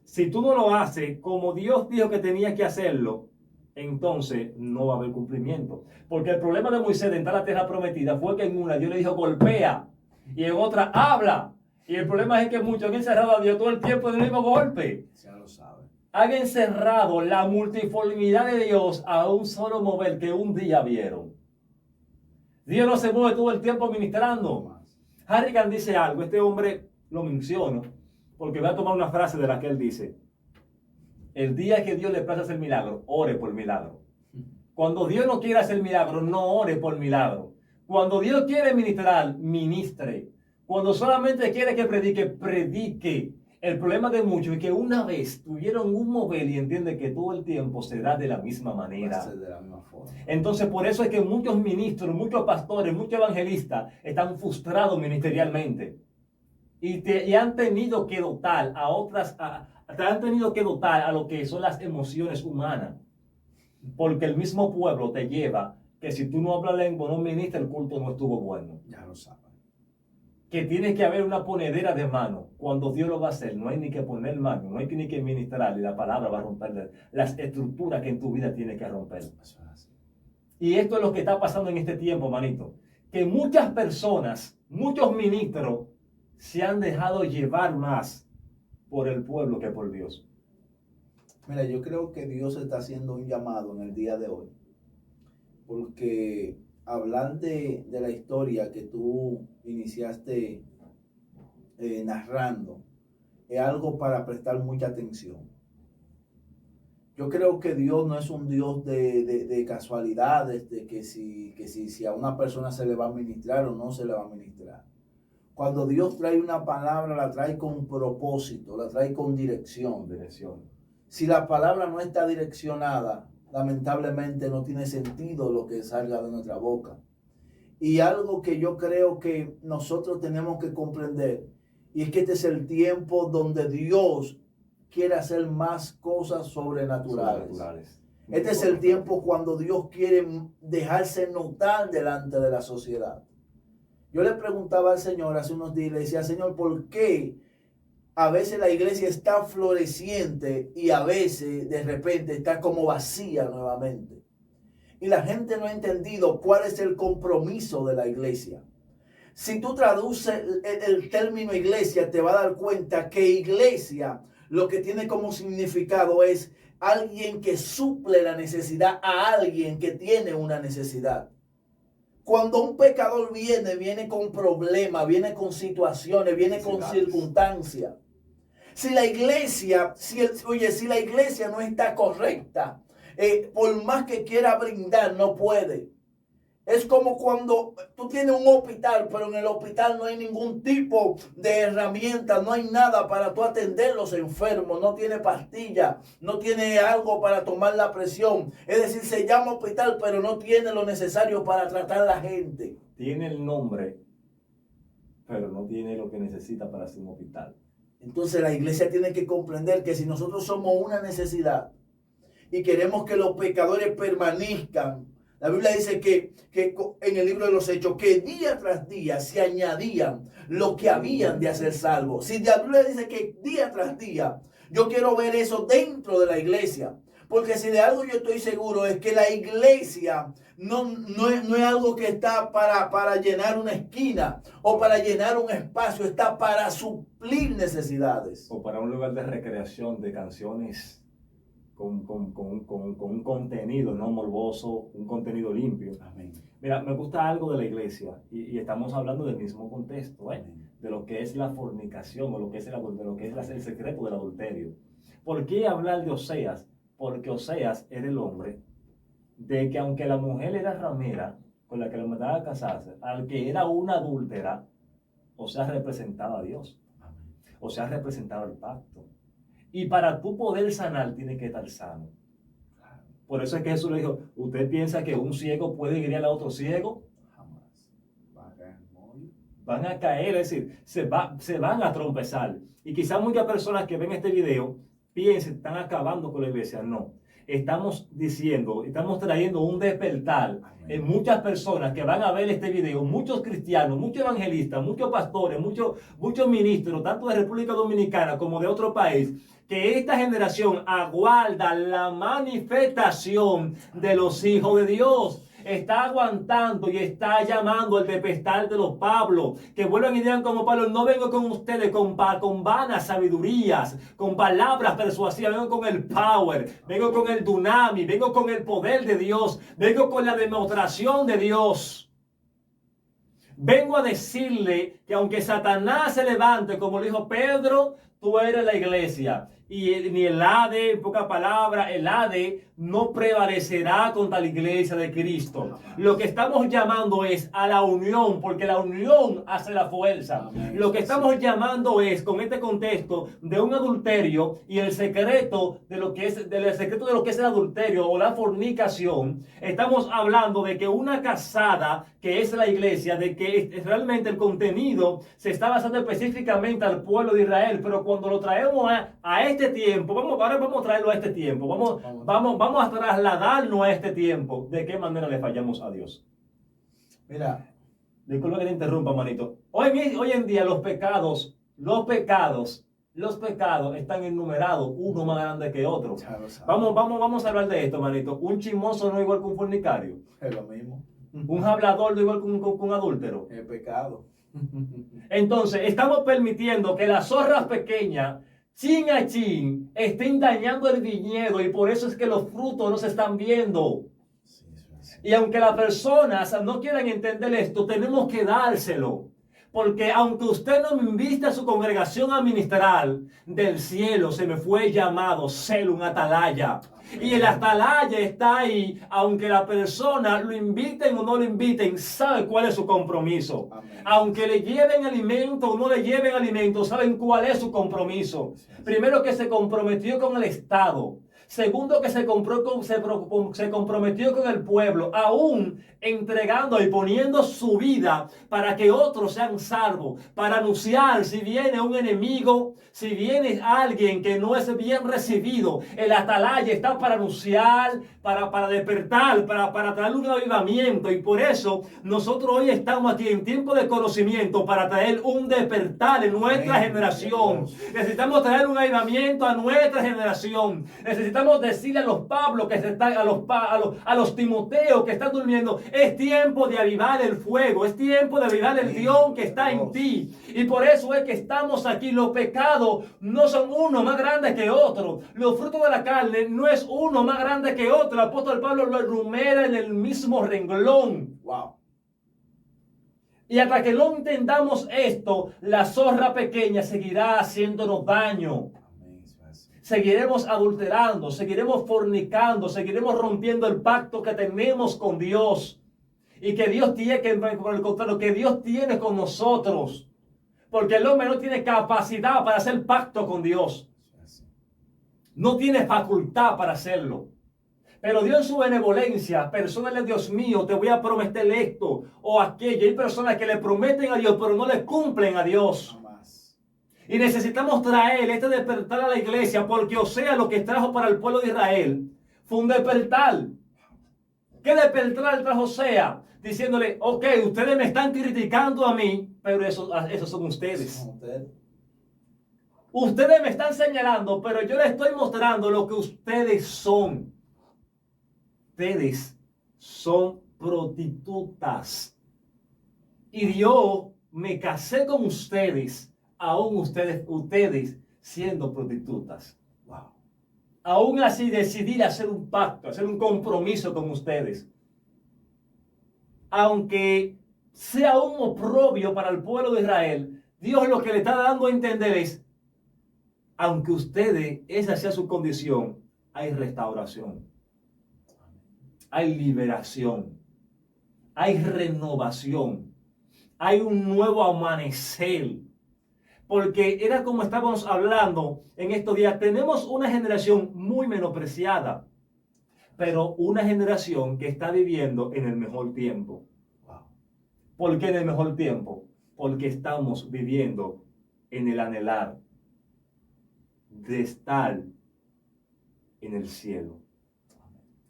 Si tú no lo haces como Dios dijo que tenías que hacerlo, entonces no va a haber cumplimiento. Porque el problema de Moisés de entrar a la tierra prometida fue que en una Dios le dijo golpea y en otra habla. Y el problema es que muchos han encerrado a Dios todo el tiempo en el mismo golpe. Ya lo saben. Han encerrado la multiformidad de Dios a un solo mover que un día vieron. Dios no se mueve todo el tiempo ministrando. Harrigan dice algo, este hombre lo menciono, porque voy a tomar una frase de la que él dice. El día que Dios le place hacer milagro, ore por milagro. Cuando Dios no quiere hacer milagro, no ore por milagro. Cuando Dios quiere ministrar, ministre. Cuando solamente quiere que predique, predique. El problema de muchos es que una vez tuvieron un mover y entienden que todo el tiempo será de la misma manera. De la misma forma. Entonces, por eso es que muchos ministros, muchos pastores, muchos evangelistas están frustrados ministerialmente. Y han tenido que dotar a otras, han tenido que dotar a lo que son las emociones humanas. Porque el mismo pueblo te lleva que si tú no hablas lengua, no ministras, el culto no estuvo bueno. Ya lo saben. Que tiene que haber una ponedera de mano. Cuando Dios lo va a hacer, no hay ni que poner mano, no hay ni que ministrar, y la palabra va a romper las estructuras que en tu vida tiene que romper. Y esto es lo que está pasando en este tiempo, manito. Que muchas personas, muchos ministros, se han dejado llevar más por el pueblo que por Dios. Mira, yo creo que Dios está haciendo un llamado en el día de hoy. Porque hablar de la historia que tú iniciaste narrando es algo para prestar mucha atención. Yo creo que Dios no es un Dios de casualidades, de que si a una persona se le va a ministrar o no se le va a ministrar. Cuando Dios trae una palabra, la trae con propósito, la trae con dirección. Si la palabra no está direccionada, lamentablemente no tiene sentido lo que salga de nuestra boca. Y algo que yo creo que nosotros tenemos que comprender, y es que este es el tiempo donde Dios quiere hacer más cosas sobrenaturales. Este es el tiempo cuando Dios quiere dejarse notar delante de la sociedad. Yo le preguntaba al Señor hace unos días, le decía, Señor, ¿por qué a veces la iglesia está floreciente y a veces de repente está como vacía nuevamente? Y la gente no ha entendido cuál es el compromiso de la iglesia. Si tú traduces el término iglesia, te va a dar cuenta que iglesia lo que tiene como significado es alguien que suple la necesidad a alguien que tiene una necesidad. Cuando un pecador viene con problemas, viene con situaciones, viene con circunstancias. Si la iglesia no está correcta, por más que quiera brindar, no puede. Es como cuando tú tienes un hospital, pero en el hospital no hay ningún tipo de herramienta, no hay nada para tú atender los enfermos, no tiene pastilla, no tiene algo para tomar la presión. Es decir, se llama hospital, pero no tiene lo necesario para tratar a la gente. Tiene el nombre, pero no tiene lo que necesita para ser un hospital. Entonces la iglesia tiene que comprender que si nosotros somos una necesidad y queremos que los pecadores permanezcan, la Biblia dice que en el libro de los Hechos, que día tras día se añadían los que habían de ser salvos. Si la Biblia dice que día tras día, yo quiero ver eso dentro de la iglesia. Porque si de algo yo estoy seguro es que la iglesia no es algo que está para llenar una esquina o para llenar un espacio, está para suplir necesidades. O para un lugar de recreación de canciones con un contenido no morboso, un contenido limpio. Amén. Mira, me gusta algo de la iglesia y estamos hablando del mismo contexto, de lo que es la fornicación o de lo que es el secreto del adulterio. ¿Por qué hablar de Oseas? Porque Oseas era el hombre de que aunque la mujer era ramera, con la que le mandaba a casarse, al que era una adúltera, Oseas representaba a Dios. Oseas representaba el pacto. Y para tú poder sanar, tienes que estar sano. Por eso es que Jesús le dijo, ¿usted piensa que un ciego puede guiar a otro ciego? Jamás. Van a caer, es decir, se van a trompezar. Y quizás muchas personas que ven este video piensen, están acabando con la iglesia. No. Estamos trayendo un despertar en muchas personas que van a ver este video, muchos cristianos, muchos evangelistas, muchos pastores, muchos ministros, tanto de República Dominicana como de otro país, que esta generación aguarda la manifestación de los hijos de Dios. Está aguantando y está llamando al despertar de los Pablos, que vuelvan y digan como Pablo, no vengo con ustedes con vanas sabidurías, con palabras persuasivas, vengo con el power, vengo con el dunami, vengo con el poder de Dios, vengo con la demostración de Dios. Vengo a decirle que aunque Satanás se levante, como le dijo Pedro, tú eres la iglesia. Y ni el ADE, en pocas palabras, el ADE no prevalecerá contra la iglesia de Cristo. Lo que estamos llamando es a la unión, porque la unión hace la fuerza. Lo que estamos llamando es, con este contexto de un adulterio y el secreto de lo que es, el adulterio o la fornicación, estamos hablando de que una casada, que es la iglesia, de que realmente el contenido se está basando específicamente al pueblo de Israel, pero cuando lo traemos a este tiempo, ahora vamos a traerlo a este tiempo, vamos a trasladarnos a este tiempo. ¿De qué manera le fallamos a Dios? Mira, disculpa que te interrumpa, manito. Hoy en día los pecados están enumerados, uno más grande que otro. Vamos a hablar de esto, manito. Un chismoso no es igual que un fornicario. Es lo mismo. Un hablador no es igual que un adúltero. Es pecado. Entonces, estamos permitiendo que las zorras pequeñas, chin a chin, estén dañando el viñedo, y por eso es que los frutos no se están viendo. Y aunque las personas no quieran entender esto, tenemos que dárselo. Porque aunque usted no me invite a su congregación a ministrar, del cielo se me fue llamado ser un atalaya. Y el atalaya está ahí, aunque la persona lo inviten o no lo inviten, sabe cuál es su compromiso. Amén. Aunque le lleven alimento o no le lleven alimento, saben cuál es su compromiso. Primero, que se comprometió con el Estado. Segundo, que se comprometió con el pueblo, aún entregando y poniendo su vida para que otros sean salvos, para anunciar si viene un enemigo, si viene alguien que no es bien recibido. El atalaya está para anunciar, para despertar, para traer un avivamiento. Y por eso nosotros hoy estamos aquí en tiempo de conocimiento, para traer un despertar en nuestra generación. Necesitamos traer un avivamiento a nuestra generación. Necesitamos decirle a los Pablos que se están, a los Timoteos que están durmiendo: es tiempo de avivar el fuego, es tiempo de avivar el Dios que está en ti. Y por eso es que estamos aquí. Los pecados no son uno más grande que otro. Los frutos de la carne no es uno más grande que otro. El apóstol Pablo lo enumera en el mismo renglón. Wow. Y hasta que no entendamos esto, la zorra pequeña seguirá haciéndonos daño. Seguiremos adulterando, seguiremos fornicando, seguiremos rompiendo el pacto que tenemos con Dios. Y que Dios tiene, por el contrario, que Dios tiene con nosotros. Porque el hombre no tiene capacidad para hacer pacto con Dios. No tiene facultad para hacerlo. Pero Dios, en su benevolencia, personas de Dios mío, te voy a prometer esto o aquello. Hay personas que le prometen a Dios, pero no le cumplen a Dios. Y necesitamos traer este despertar a la iglesia, porque Oseas lo que trajo para el pueblo de Israel fue un despertar. ¿Qué despertar trajo Oseas? Diciéndole: ok, ustedes me están criticando a mí, pero esos son ustedes. Ustedes me están señalando, pero yo les estoy mostrando lo que ustedes son. Ustedes son prostitutas. Y yo me casé con ustedes, aún ustedes siendo prostitutas. Wow. Aún así decidí hacer un pacto, hacer un compromiso con ustedes. Aunque sea un oprobio para el pueblo de Israel, Dios lo que le está dando a entender es: aunque ustedes, esa sea su condición, hay restauración, hay liberación, hay renovación, hay un nuevo amanecer. Porque era como estábamos hablando en estos días, tenemos una generación muy menospreciada, pero una generación que está viviendo en el mejor tiempo. ¿Por qué en el mejor tiempo? Porque estamos viviendo en el anhelar de estar en el cielo.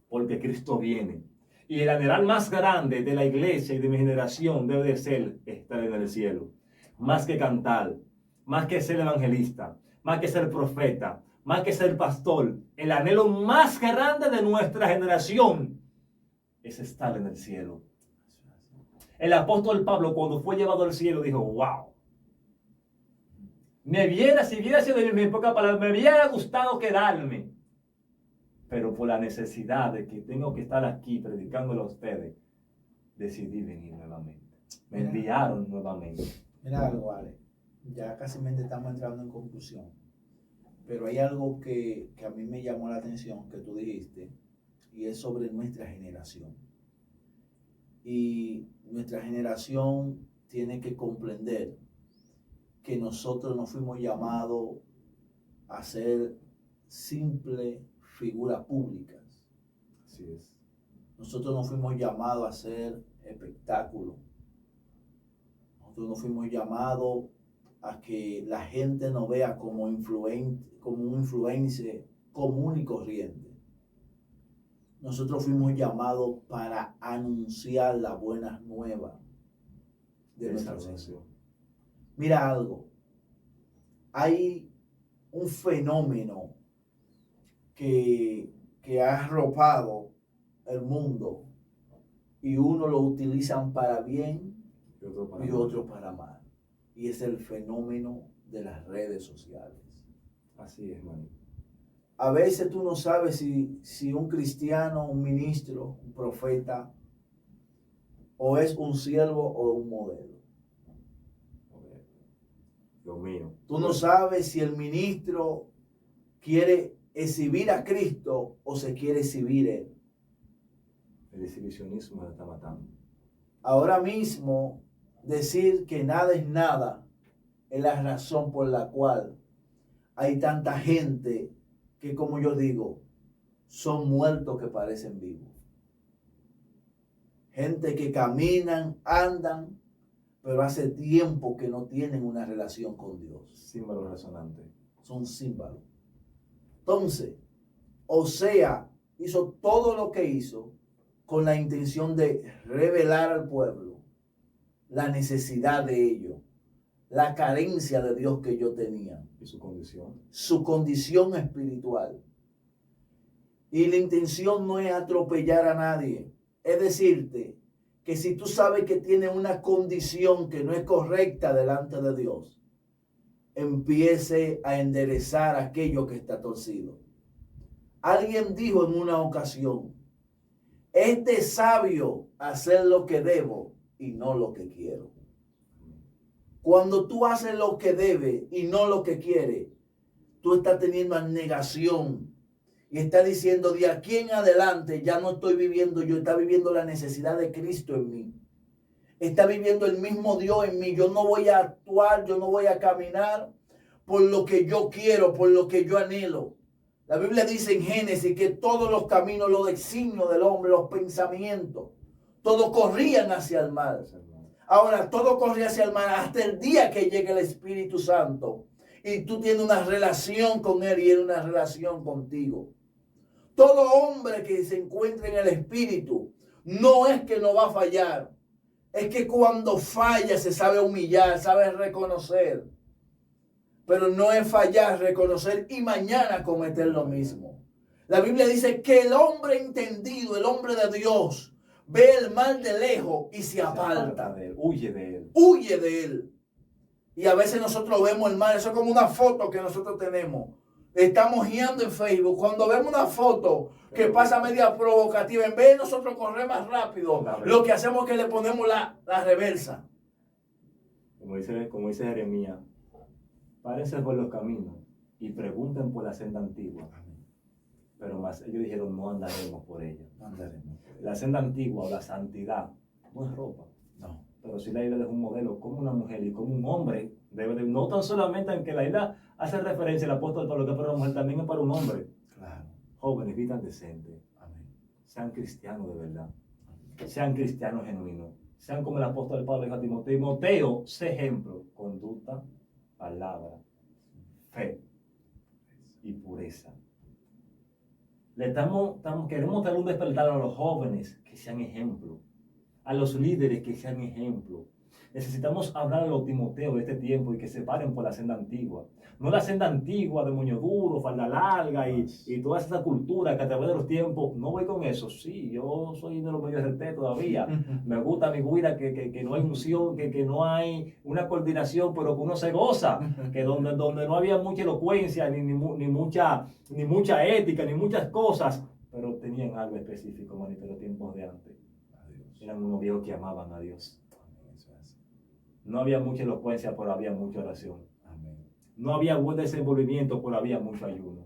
Porque Cristo viene. Y el anhelar más grande de la iglesia y de mi generación debe de ser estar en el cielo. Más que cantar, más que ser evangelista, más que ser profeta, más que ser pastor. El anhelo más grande de nuestra generación es estar en el cielo. El apóstol Pablo, cuando fue llevado al cielo, dijo: wow. Si hubiera sido de mi poca palabra, me hubiera gustado quedarme. Pero por la necesidad de que tengo que estar aquí predicándole a ustedes, decidí venir nuevamente. Me enviaron nuevamente. Mira algo, Ale. Ya casi estamos entrando en conclusión. Pero hay algo que a mí me llamó la atención que tú dijiste, y es sobre nuestra generación. Y nuestra generación tiene que comprender que nosotros no fuimos llamados a ser simples figuras públicas. Así es. Nosotros no fuimos llamados a hacer espectáculo. Nosotros no fuimos llamados a que la gente nos vea como un influencer común y corriente. Nosotros fuimos llamados para anunciar las buenas nuevas de nuestro Señor. Mira algo. Hay un fenómeno que ha arropado el mundo y uno lo utilizan para bien y otro para mal. Y es el fenómeno de las redes sociales. Así es, hermano. A veces tú no sabes si un cristiano, un ministro, un profeta, o es un siervo o un modelo. Dios mío. Tú no sabes si el ministro quiere exhibir a Cristo o se quiere exhibir él. El exhibicionismo está matando. Ahora mismo, decir que nada es nada es la razón por la cual hay tanta gente que, como yo digo, son muertos que parecen vivos. Gente que caminan, andan, pero hace tiempo que no tienen una relación con Dios. Símbolo resonante. Son símbolos. Entonces, Osea hizo todo lo que hizo con la intención de revelar al pueblo la necesidad de ellos, la carencia de Dios que ellos tenían. Y su condición. Su condición espiritual. Y la intención no es atropellar a nadie. Es decirte que si tú sabes que tienes una condición que no es correcta delante de Dios, empiece a enderezar aquello que está torcido. Alguien dijo en una ocasión, es de sabio hacer lo que debo y no lo que quiero. Cuando tú haces lo que debes y no lo que quieres, tú estás teniendo abnegación y estás diciendo, de aquí en adelante ya no estoy viviendo yo, está viviendo la necesidad de Cristo en mí. Está viviendo el mismo Dios en mí. Yo no voy a actuar, yo no voy a caminar por lo que yo quiero, por lo que yo anhelo. La Biblia dice en Génesis que todos los caminos, los designios del hombre, los pensamientos, todos corrían hacia el mal. Ahora, todo corre hacia el mal hasta el día que llegue el Espíritu Santo y tú tienes una relación con Él y Él una relación contigo. Todo hombre que se encuentre en el Espíritu no es que no va a fallar, es que cuando falla se sabe humillar, sabe reconocer. Pero no es fallar, reconocer y mañana cometer lo mismo. La Biblia dice que el hombre entendido, el hombre de Dios, ve el mal de lejos y se aparta de él, huye de él. Huye de él. Y a veces nosotros vemos el mal, eso es como una foto que nosotros tenemos. Estamos guiando en Facebook. Cuando vemos una foto que pasa media provocativa, en vez de nosotros correr más rápido, lo que hacemos es que le ponemos la reversa. Como dice Jeremías, párense por los caminos y pregunten por la senda antigua. Pero más ellos dijeron, no andaremos por ella. No andaremos. La senda antigua o la santidad no es ropa. No. Pero sí la Biblia es un modelo, como una mujer y como un hombre debe de, no tan solamente en que la Biblia hace referencia al apóstol Pablo, que es para una mujer, también es para un hombre. Claro. Jóvenes, vivan decentes. Amén. Sean cristianos de verdad. Sean cristianos genuinos. Sean como el apóstol Pablo dijo a Timoteo. Timoteo, sé ejemplo, conducta, palabra, fe y pureza. Queremos dar un despertar a los jóvenes que sean ejemplo, a los líderes que sean ejemplo. Necesitamos hablar a los Timoteos de este tiempo y que se paren por la senda antigua. No la senda antigua de moño duro, falda larga y toda esa cultura que a través de los tiempos, no voy con eso. Sí, yo soy de los medios RT todavía. Me gusta mi vida, que no hay unción, que no hay una coordinación, pero que uno se goza. Que donde no había mucha elocuencia, ni mucha ética, ni muchas cosas, pero tenían algo específico, manito, en los tiempos de antes. Eran unos viejos que amaban a Dios. No había mucha elocuencia, pero había mucha oración. Amén. No había buen desenvolvimiento, pero había mucho ayuno.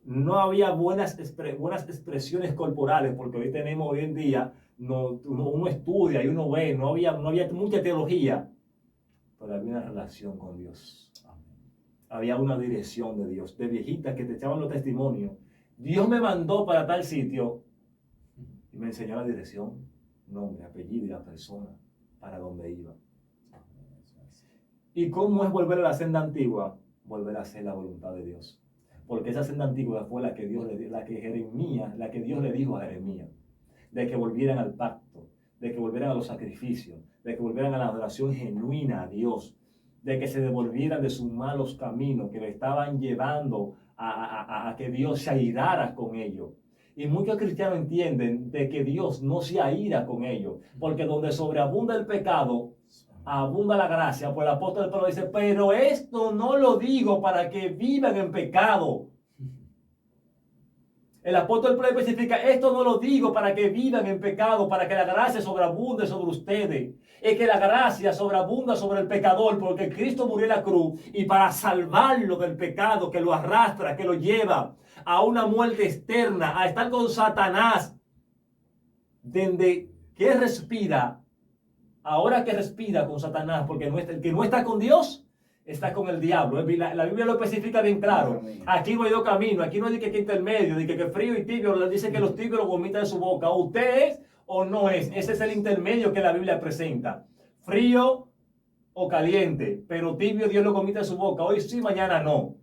No había buenas expresiones corporales, porque hoy en día, uno estudia y uno ve, no había mucha teología, pero había una relación con Dios. Había una dirección de Dios, de viejitas que te echaban los testimonios. Dios me mandó para tal sitio y me enseñó la dirección, nombre, apellido y la persona para donde iba. ¿Y cómo es volver a la senda antigua? Volver a hacer la voluntad de Dios. Porque esa senda antigua fue la que Dios le dijo a Jeremías, de que volvieran al pacto, de que volvieran a los sacrificios, de que volvieran a la adoración genuina a Dios, de que se devolvieran de sus malos caminos que le estaban llevando a que Dios se airara con ellos. Y muchos cristianos entienden de que Dios no se aira con ellos, porque donde sobreabunda el pecado, abunda la gracia. Pues el apóstol Pablo dice, pero esto no lo digo para que vivan en pecado. El apóstol Pablo especifica, esto no lo digo para que vivan en pecado, para que la gracia sobreabunde sobre ustedes. Es que la gracia sobreabunda sobre el pecador, porque Cristo murió en la cruz y para salvarlo del pecado que lo arrastra, que lo lleva a una muerte externa, a estar con Satanás, desde que respira. Ahora que respira con Satanás, porque el que no está con Dios, está con el diablo. La Biblia lo especifica bien claro. Aquí no hay dos caminos, aquí no hay que intermedio, de que frío y tibio, le dice que los tibios lo vomitan de su boca. O usted es o no es. Ese es el intermedio que la Biblia presenta. Frío o caliente, pero tibio Dios lo vomita de su boca. Hoy sí, mañana no.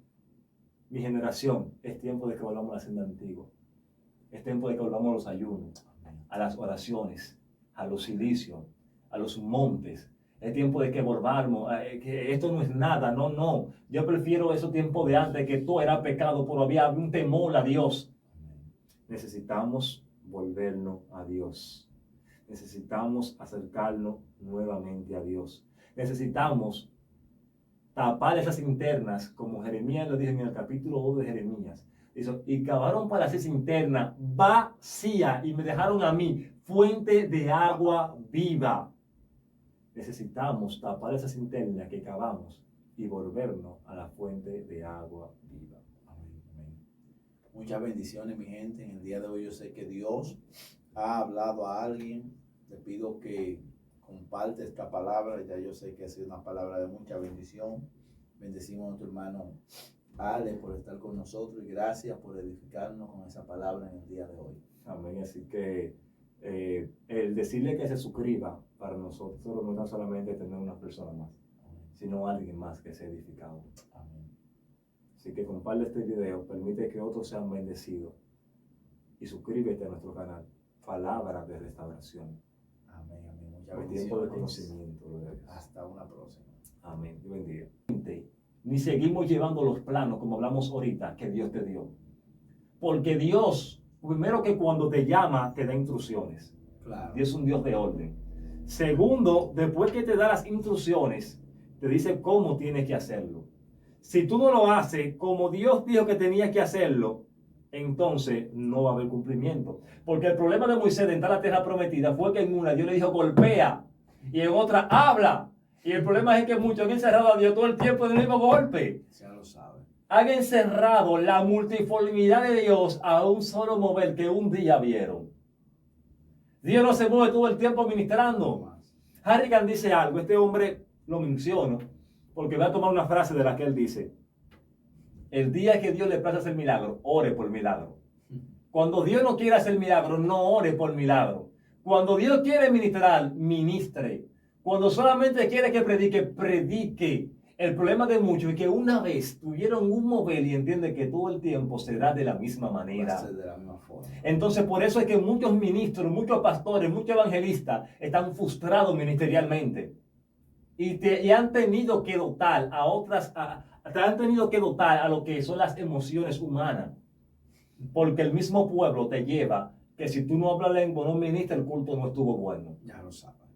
Mi generación, es tiempo de que volvamos a la senda antigua. Es tiempo de que volvamos a los ayunos, a las oraciones, a los cilicios, a los montes. Es tiempo de que volvamos, que esto no es nada, no. Yo prefiero esos tiempos de antes, que todo era pecado, pero había un temor a Dios. Necesitamos volvernos a Dios. Necesitamos acercarnos nuevamente a Dios. Necesitamos tapar esas cisternas, como Jeremías lo dice en el capítulo 2 de Jeremías. Dice, y cavaron para hacer cisterna vacía y me dejaron a mí fuente de agua viva. Necesitamos tapar esa cisterna que cavamos y volvernos a la fuente de agua viva. Amén, amén. Muchas bendiciones, mi gente. En el día de hoy yo sé que Dios ha hablado a alguien. Le pido que comparte esta palabra. Ya yo sé que ha sido una palabra de mucha bendición. Bendecimos a nuestro hermano Ale por estar con nosotros y gracias por edificarnos con esa palabra en el día de hoy. Amén. Así que el decirle que se suscriba para nosotros no es solamente tener una persona más, sino alguien más que sea edificado. Amén. Así que comparte este video, permite que otros sean bendecidos y suscríbete a nuestro canal, Palabra de Restauración. Amén, amén. Muchas bendiciones. Tiempo de conocimiento. Hasta una próxima. Amén. Dios bendiga. Ni seguimos llevando los planos como hablamos ahorita que Dios te dio. Porque Dios, primero que cuando te llama, te da instrucciones. Claro. Dios es un Dios de orden. Segundo, después que te da las instrucciones, te dice cómo tienes que hacerlo. Si tú no lo haces como Dios dijo que tenías que hacerlo, entonces no va a haber cumplimiento. Porque el problema de Moisés de entrar a la tierra prometida fue que en una Dios le dijo golpea y en otra habla. Y el problema es que muchos han encerrado a Dios todo el tiempo en el mismo golpe. Ya lo saben. Han encerrado la multiformidad de Dios a un solo mover que un día vieron. Dios no se mueve todo el tiempo ministrando. Harrigan dice algo, este hombre lo menciono, porque voy a tomar una frase de la que él dice. El día que Dios le place hacer milagro, ore por milagro. Cuando Dios no quiere hacer milagro, no ore por milagro. Cuando Dios quiere ministrar, ministre. Cuando solamente quiere que predique, predique. El problema de muchos es que una vez tuvieron un mover y entienden que todo el tiempo será de la misma manera. De la misma forma. Entonces, por eso es que muchos ministros, muchos pastores, muchos evangelistas están frustrados ministerialmente. Y han tenido que dotar a otras, han tenido que dotar a lo que son las emociones humanas. Porque el mismo pueblo te lleva que si tú no hablas lengua, no ministras, el culto no estuvo bueno. Ya lo saben.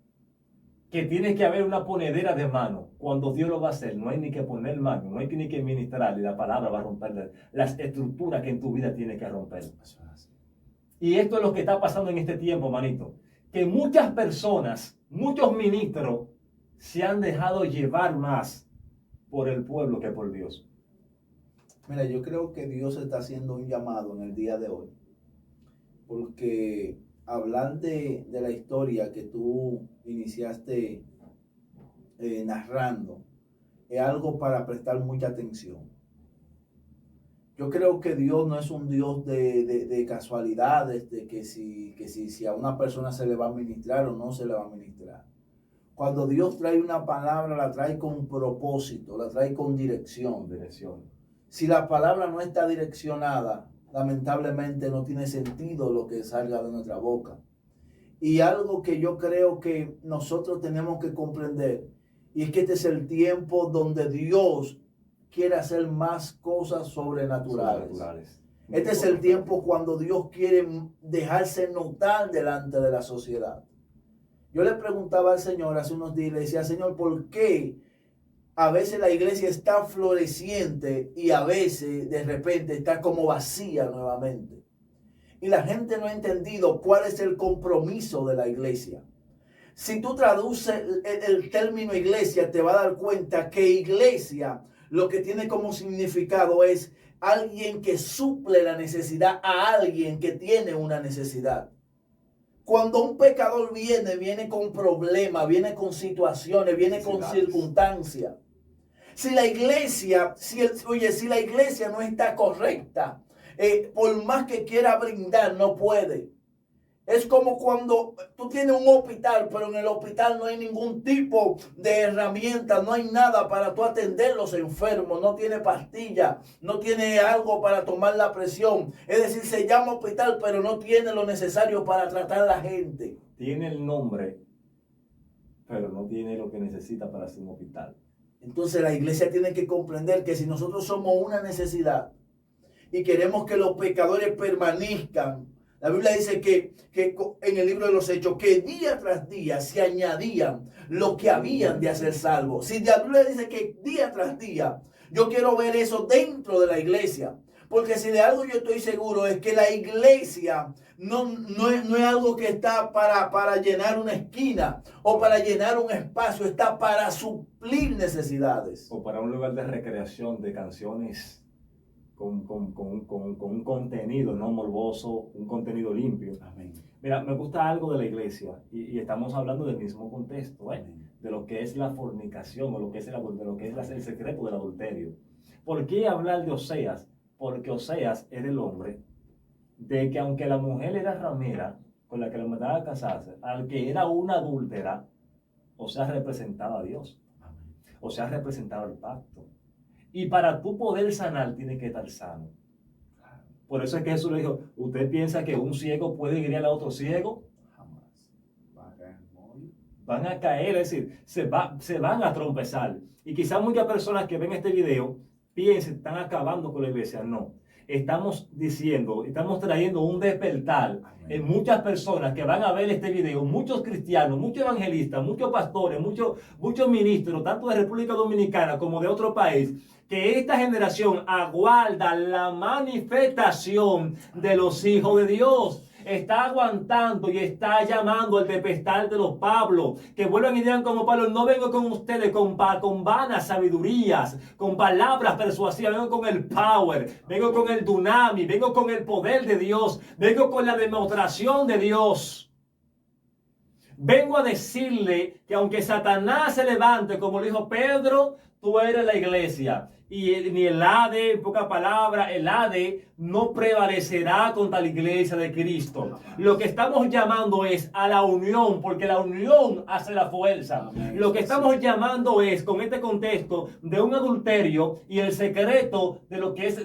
Que tiene que haber una ponedera de mano. Cuando Dios lo va a hacer, no hay ni que poner mano, no hay ni que ministrar, y la palabra va a romper las estructuras que en tu vida tiene que romper. Y esto es lo que está pasando en este tiempo, manito. Que muchas personas, muchos ministros, se han dejado llevar más por el pueblo que por Dios. Mira, yo creo que Dios está haciendo un llamado en el día de hoy, porque hablar de la historia que tú iniciaste narrando es algo para prestar mucha atención. Yo creo que Dios no es un Dios de casualidades, de que si a una persona se le va a ministrar o no se le va a ministrar. Cuando Dios trae una palabra, la trae con propósito, la trae con dirección. Si la palabra no está direccionada, lamentablemente no tiene sentido lo que salga de nuestra boca. Y algo que yo creo que nosotros tenemos que comprender, y es que este es el tiempo donde Dios quiere hacer más cosas sobrenaturales. Este es el tiempo cuando Dios quiere dejarse notar delante de la sociedad. Yo le preguntaba al Señor hace unos días, le decía, Señor, ¿por qué a veces la iglesia está floreciente y a veces de repente está como vacía nuevamente? Y la gente no ha entendido cuál es el compromiso de la iglesia. Si tú traduces el término iglesia, te va a dar cuenta que iglesia lo que tiene como significado es alguien que suple la necesidad a alguien que tiene una necesidad. Cuando un pecador viene con problemas, viene con situaciones, viene con circunstancias. Si la iglesia, si la iglesia no está correcta, por más que quiera brindar, no puede. Es como cuando tú tienes un hospital, pero en el hospital no hay ningún tipo de herramienta, no hay nada para tú atender los enfermos, no tiene pastilla, no tiene algo para tomar la presión. Es decir, se llama hospital, pero no tiene lo necesario para tratar a la gente. Tiene el nombre, pero no tiene lo que necesita para ser un hospital. Entonces la iglesia tiene que comprender que si nosotros somos una necesidad y queremos que los pecadores permanezcan, la Biblia dice que en el libro de los Hechos, que día tras día se añadían los que habían de hacer salvos. Si la Biblia dice que día tras día, yo quiero ver eso dentro de la iglesia. Porque si de algo yo estoy seguro es que la iglesia no es algo que está para llenar una esquina o para llenar un espacio, está para suplir necesidades. O para un lugar de recreación de canciones con un contenido no morboso, un contenido limpio. Amén. Mira, me gusta algo de la iglesia y estamos hablando del mismo contexto, de lo que es la fornicación o lo que es el secreto del adulterio. ¿Por qué hablar de Oseas? Porque Oseas era el hombre de que aunque la mujer era ramera con la que le mandaba a casarse, al que era una adúltera, Oseas representaba a Dios. Oseas representaba el pacto. Y para tú poder sanar, tienes que estar sano. Por eso es que Jesús le dijo, ¿usted piensa que un ciego puede guiar a otro ciego? Jamás. Van a caer, es decir, se van a trompezar. Y quizás muchas personas que ven este video piensen, están acabando con la iglesia. No. Estamos trayendo un despertar en muchas personas que van a ver este video, muchos cristianos, muchos evangelistas, muchos pastores, muchos ministros, tanto de República Dominicana como de otro país, que esta generación aguarda la manifestación de los hijos de Dios. Está aguantando y está llamando al despertar de los Pablo, que vuelvan y digan como Pablo, no vengo con ustedes con vanas sabidurías, con palabras persuasivas, vengo con el power, vengo con el dunami, vengo con el poder de Dios, vengo con la demostración de Dios. Vengo a decirle que aunque Satanás se levante, como le dijo Pedro, tú eres la iglesia. Y ni el Hades, en pocas palabras, el Hades no prevalecerá contra la iglesia de Cristo. Lo que estamos llamando es a la unión, porque la unión hace la fuerza. Amén. Lo que estamos llamando es, con este contexto, de un adulterio y el secreto de lo que es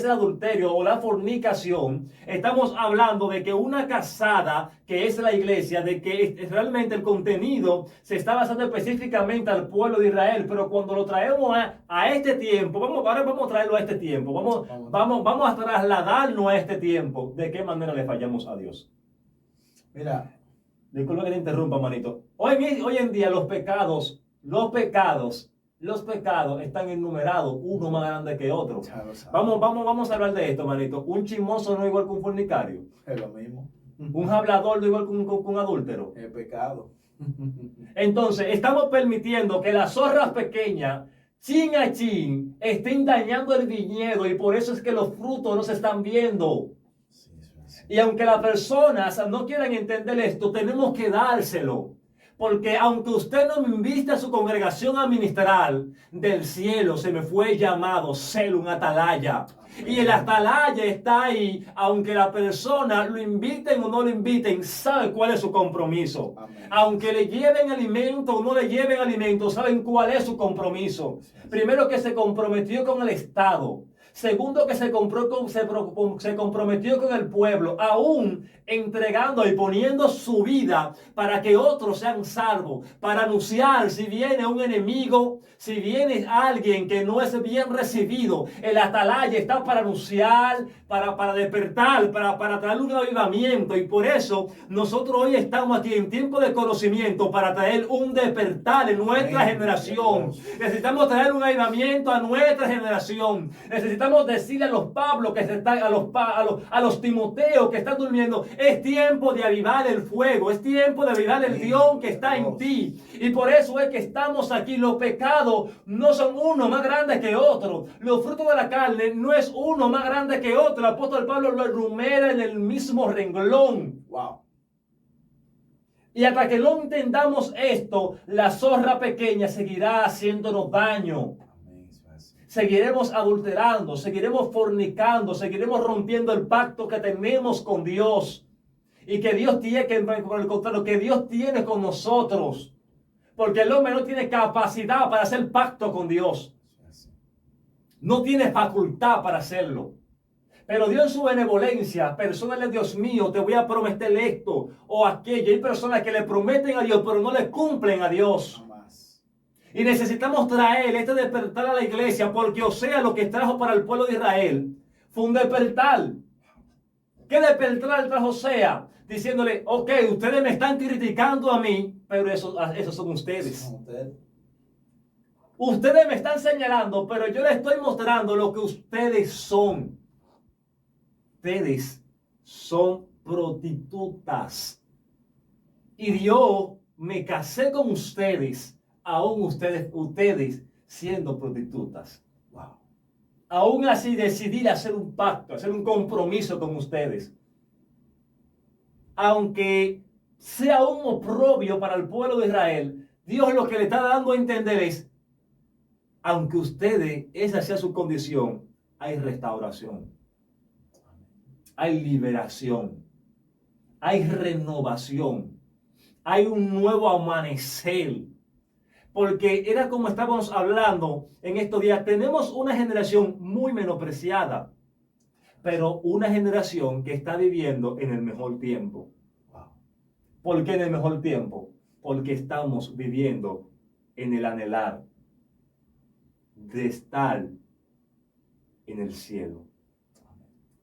el adulterio o la fornicación. Estamos hablando de que una casada, que es la iglesia, de que realmente el contenido se está basando específicamente al pueblo de Israel, pero cuando lo traemos a este tiempo, ahora vamos a traerlo a este tiempo, vamos a trasladarnos a este tiempo. ¿De qué manera le fallamos a Dios? Mira, disculpa que te interrumpa, manito. Hoy en día los pecados están enumerados, uno más grande que otro. Vamos a hablar de esto, manito. Un chismoso no es igual que un fornicario. Es lo mismo. Un hablador no es igual que un adúltero. Es pecado. Entonces, estamos permitiendo que las zorras pequeñas chin a chin, estén dañando el viñedo y por eso es que los frutos no se están viendo. Y aunque las personas no quieran entender esto, tenemos que dárselo. Porque aunque usted no me invite a su congregación a ministrar, del cielo se me fue llamado ser un atalaya. Y el atalaya está ahí, aunque la persona lo inviten o no lo inviten, sabe cuál es su compromiso. Amén. Aunque le lleven alimento o no le lleven alimento, saben cuál es su compromiso. Primero, que se comprometió con el Estado. Segundo, que se comprometió con el pueblo, aún entregando y poniendo su vida para que otros sean salvos, para anunciar si viene un enemigo, si viene alguien que no es bien recibido. El atalaya está para anunciar, para despertar, para traer un avivamiento. Y por eso nosotros hoy estamos aquí en tiempo de conocimiento para traer un despertar en nuestra generación. Necesitamos traer un avivamiento a nuestra generación. Necesitamos decirle a los Pablos que se están, a los Timoteos que están durmiendo, es tiempo de avivar el fuego, es tiempo de avivar el Dios que está en ti. Y por eso es que estamos aquí. Los pecados no son uno más grande que otro. Los frutos de la carne no es uno más grande que otro. El apóstol Pablo lo enumera en el mismo renglón. Wow. Y hasta que no entendamos esto, la zorra pequeña seguirá haciéndonos daño. Seguiremos adulterando, seguiremos fornicando, seguiremos rompiendo el pacto que tenemos con Dios. Y que Dios tiene, por el contrario, que Dios tiene con nosotros. Porque el hombre no tiene capacidad para hacer pacto con Dios. No tiene facultad para hacerlo. Pero Dios en su benevolencia, personas de Dios mío, te voy a prometer esto o aquello. Hay personas que le prometen a Dios, pero no le cumplen a Dios. Y necesitamos traer este despertar a la iglesia, porque Osea lo que trajo para el pueblo de Israel fue un despertar. ¿Qué despertar trajo Osea? Diciéndole, ok, ustedes me están criticando a mí, pero esos son ustedes. Ustedes me están señalando, pero yo les estoy mostrando lo que ustedes son. Ustedes son prostitutas. Y yo me casé con ustedes. Aún ustedes siendo prostitutas. Wow. Aún así decidí hacer un pacto, hacer un compromiso con ustedes. Aunque sea un oprobio para el pueblo de Israel, Dios lo que le está dando a entender es, aunque esa sea su condición, hay restauración, hay liberación, hay renovación, hay un nuevo amanecer. Porque era como estábamos hablando en estos días. Tenemos una generación muy menospreciada, pero una generación que está viviendo en el mejor tiempo. ¿Por qué en el mejor tiempo? Porque estamos viviendo en el anhelar de estar en el cielo.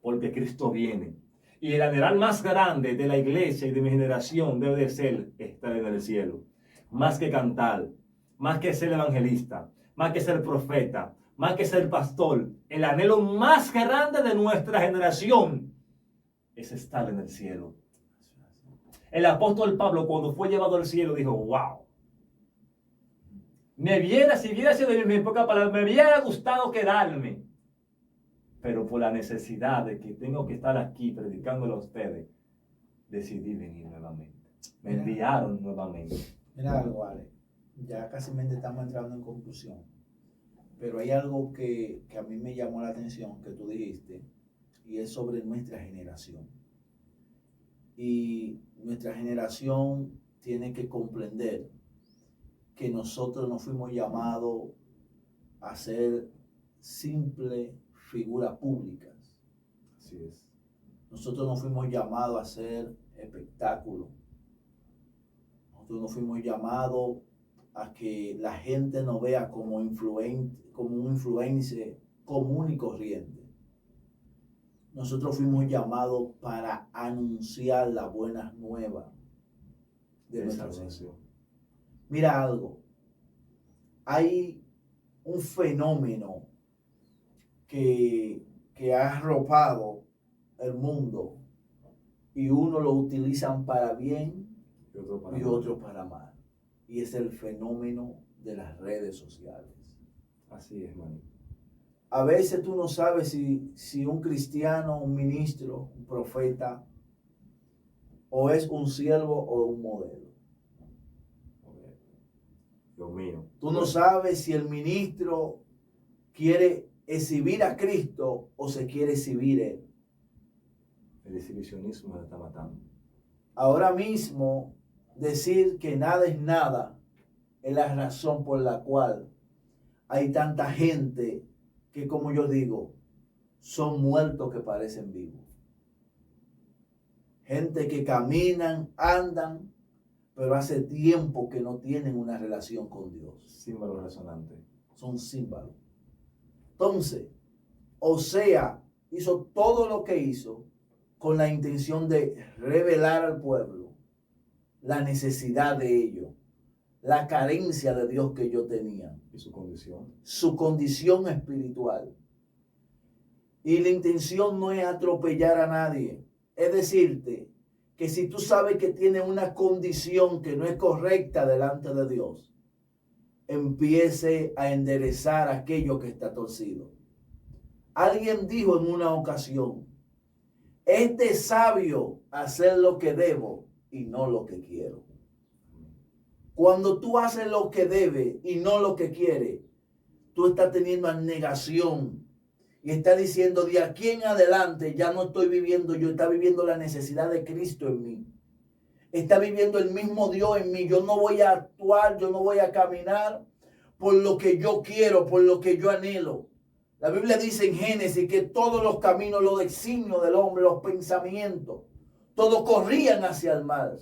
Porque Cristo viene. Y el anhelar más grande de la iglesia y de mi generación debe de ser estar en el cielo. Más que cantar. Más que ser evangelista, más que ser profeta, más que ser pastor, el anhelo más grande de nuestra generación es estar en el cielo. El apóstol Pablo, cuando fue llevado al cielo, dijo, wow, si hubiera sido en mi época, me hubiera gustado quedarme, pero por la necesidad de que tengo que estar aquí predicándole a ustedes, decidí venir nuevamente. Me enviaron nuevamente. Mira algo, Ale. Ya casi estamos entrando en conclusión, pero hay algo que a mí me llamó la atención que tú dijiste, y es sobre nuestra generación. Y nuestra generación tiene que comprender que nosotros no fuimos llamados a ser simples figuras públicas. Así es. Nosotros no fuimos llamados a hacer espectáculos. Nosotros no fuimos llamados a que la gente nos vea como un influencer común y corriente. Nosotros fuimos llamados para anunciar las buenas nuevas de nuestra nación. Mira algo, hay un fenómeno que ha arropado el mundo y uno lo utilizan para bien y otro para mal. Y es el fenómeno de las redes sociales. Así es, hermano. A veces tú no sabes si un cristiano, un ministro, un profeta, o es un siervo o un modelo. Dios mío. Tú no sabes si el ministro quiere exhibir a Cristo o se quiere exhibir él. El exhibicionismo se está matando. Ahora mismo, decir que nada es nada es la razón por la cual hay tanta gente que, como yo digo, son muertos que parecen vivos. Gente que caminan, andan, pero hace tiempo que no tienen una relación con Dios. Símbolo resonante. Son símbolos. Entonces, Osea hizo todo lo que hizo con la intención de revelar al pueblo la necesidad de ellos, la carencia de Dios que ellos tenían. Y su condición espiritual. Y la intención no es atropellar a nadie. Es decirte que si tú sabes que tienes una condición que no es correcta delante de Dios, empiece a enderezar aquello que está torcido. Alguien dijo en una ocasión, es de sabio hacer lo que debo y no lo que quiero. Cuando tú haces lo que debes y no lo que quieres, tú estás teniendo abnegación y estás diciendo, de aquí en adelante ya no estoy viviendo yo, está viviendo la necesidad de Cristo en mí. Está viviendo el mismo Dios en mí. Yo no voy a actuar, yo no voy a caminar por lo que yo quiero, por lo que yo anhelo. La Biblia dice en Génesis que todos los caminos, los designios del hombre, los pensamientos, todos corrían hacia el mal.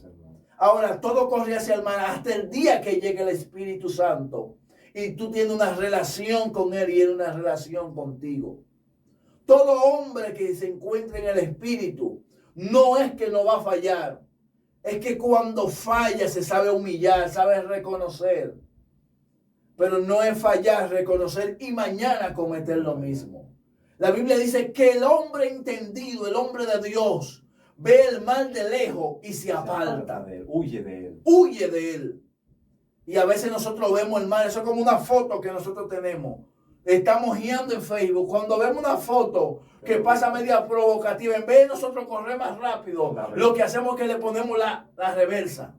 Ahora todo corre hacia el mal hasta el día que llegue el Espíritu Santo y tú tienes una relación con Él y Él una relación contigo. Todo hombre que se encuentre en el Espíritu no es que no va a fallar, es que cuando falla se sabe humillar, sabe reconocer. Pero no es fallar, reconocer y mañana cometer lo mismo. La Biblia dice que el hombre entendido, el hombre de Dios, ve el mal de lejos y se aparta de él, huye de él. Huye de él. Y a veces nosotros vemos el mal, eso es como una foto que nosotros tenemos. Estamos guiando en Facebook. Cuando vemos una foto que pasa media provocativa, en vez de nosotros correr más rápido, lo que hacemos es que le ponemos la reversa.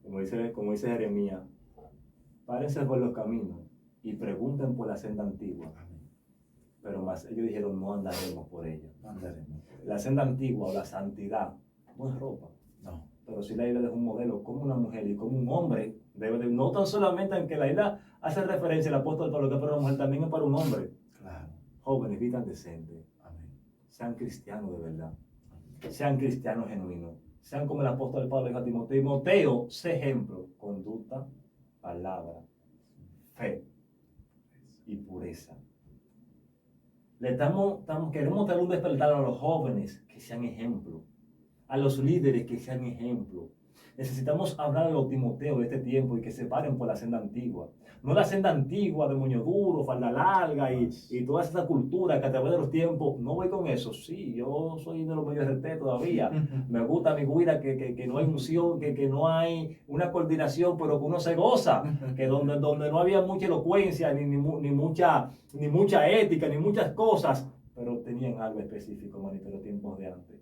Como dice Jeremías, párense por los caminos y pregunten por la senda antigua. Pero más ellos dijeron, no andaremos por ella. La senda antigua o la santidad no es ropa. No. Pero sí la Biblia es un modelo, como una mujer y como un hombre debe de, no tan solamente en que la Biblia hace referencia al apóstol Pablo que es para una mujer, también es para un hombre. Claro. Jóvenes, vivan decentes. Amén. Sean cristianos de verdad. Sean cristianos genuinos. Sean como el apóstol Pablo dijo a Timoteo. Timoteo, sé ejemplo, conducta, palabra, fe y pureza. Queremos dar un despertar a los jóvenes que sean ejemplo, a los líderes que sean ejemplo. Necesitamos hablar a los Timoteos de este tiempo y que se paren por la senda antigua. No la senda antigua de moño duro, falda larga y toda esa cultura que a través de los tiempos, no voy con eso. Sí, yo soy de los medios RT todavía. Me gusta mi guira que no hay unción, que no hay una coordinación, pero que uno se goza. Que donde no había mucha elocuencia, ni mucha ética, ni muchas cosas, pero tenían algo específico, manito, en los tiempos de antes.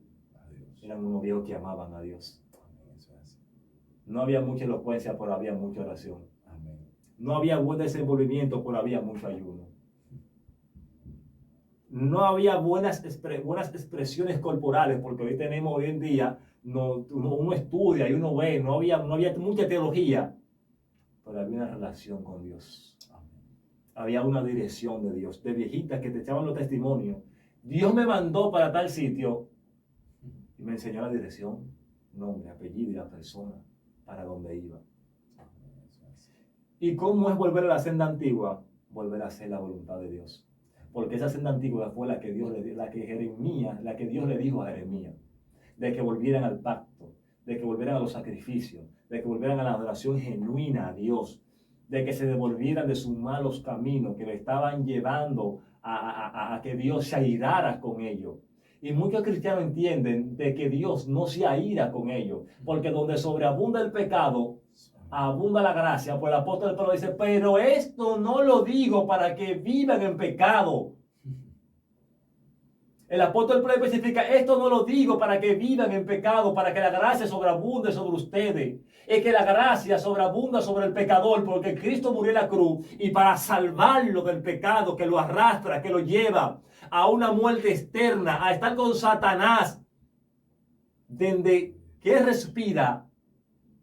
Eran unos viejos que amaban a Dios. No había mucha elocuencia, pero había mucha oración. Amén. No había buen desenvolvimiento, pero había mucho ayuno. No había buenas expresiones corporales, porque hoy en día, uno estudia y uno ve, no había mucha teología, pero había una relación con Dios. Había una dirección de Dios, de viejitas que te echaban los testimonios. Dios me mandó para tal sitio y me enseñó la dirección, nombre, apellido y la persona para donde iba. ¿Y cómo es volver a la senda antigua? Volver a hacer la voluntad de Dios. Porque esa senda antigua fue la que Dios le dijo a Jeremías, de que volvieran al pacto, de que volvieran a los sacrificios, de que volvieran a la adoración genuina a Dios, de que se devolvieran de sus malos caminos que le estaban llevando a que Dios se airara con ellos. Y muchos cristianos entienden de que Dios no se aira con ellos, porque donde sobreabunda el pecado, abunda la gracia. Pues el apóstol Pablo dice, pero esto no lo digo para que vivan en pecado. El apóstol Pablo especifica, esto no lo digo para que vivan en pecado, para que la gracia sobreabunde sobre ustedes. Es que la gracia sobreabunda sobre el pecador, porque Cristo murió en la cruz y para salvarlo del pecado que lo arrastra, que lo lleva a una muerte externa, a estar con Satanás, desde que respira,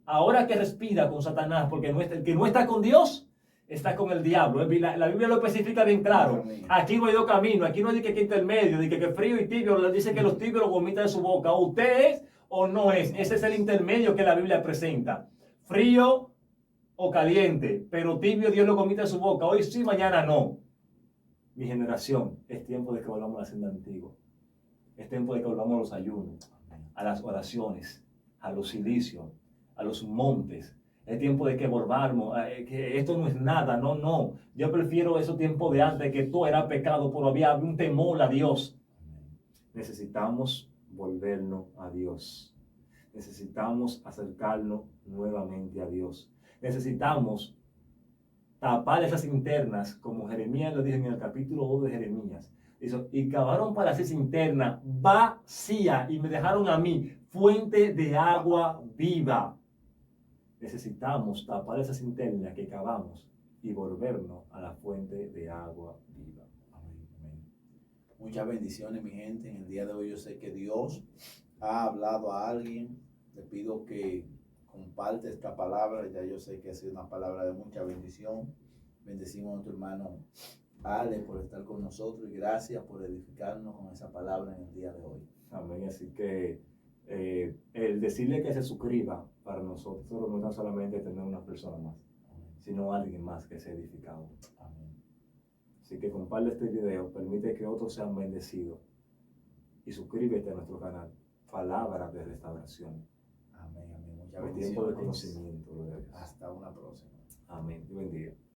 ahora que respira con Satanás, porque el que no está con Dios, está con el diablo. La Biblia lo especifica bien claro. Aquí no hay dos caminos, aquí no hay que intermedio, de que frío y tibio, le dice que los tibios lo vomitan de su boca. O usted es o no es. Ese es el intermedio que la Biblia presenta. Frío o caliente, pero tibio Dios lo vomita de su boca. Hoy sí, mañana no. Mi generación, es tiempo de que volvamos a la senda antigua. Es tiempo de que volvamos a los ayunos, a las oraciones, a los cilicios, a los montes. Es tiempo de que volvamos, que esto no es nada, no. Yo prefiero esos tiempos de antes, que todo era pecado, pero había un temor a Dios. Necesitamos volvernos a Dios. Necesitamos acercarnos nuevamente a Dios. Necesitamos tapar esas cisternas, como Jeremías lo dice en el capítulo 2 de Jeremías. Dice, y cavaron para hacer cisterna vacía y me dejaron a mí fuente de agua viva. Necesitamos tapar esa cisterna que cavamos y volvernos a la fuente de agua viva. Amén, amén. Muchas bendiciones, mi gente. En el día de hoy yo sé que Dios ha hablado a alguien. Le pido que comparte esta palabra. Ya yo sé que ha sido una palabra de mucha bendición. Bendecimos a nuestro hermano Ale por estar con nosotros y gracias por edificarnos con esa palabra en el día de hoy. Amén. Así que el decirle que se suscriba para nosotros no es tan solamente tener una persona más, sino alguien más que sea edificado. Amén. Así que comparte este video, permite que otros sean bendecidos y suscríbete a nuestro canal, Palabra de Restauración. Amén, amén. Muchas Por bendiciones. tiempo de conocimiento. Hasta una próxima. Amén. Dios bendiga.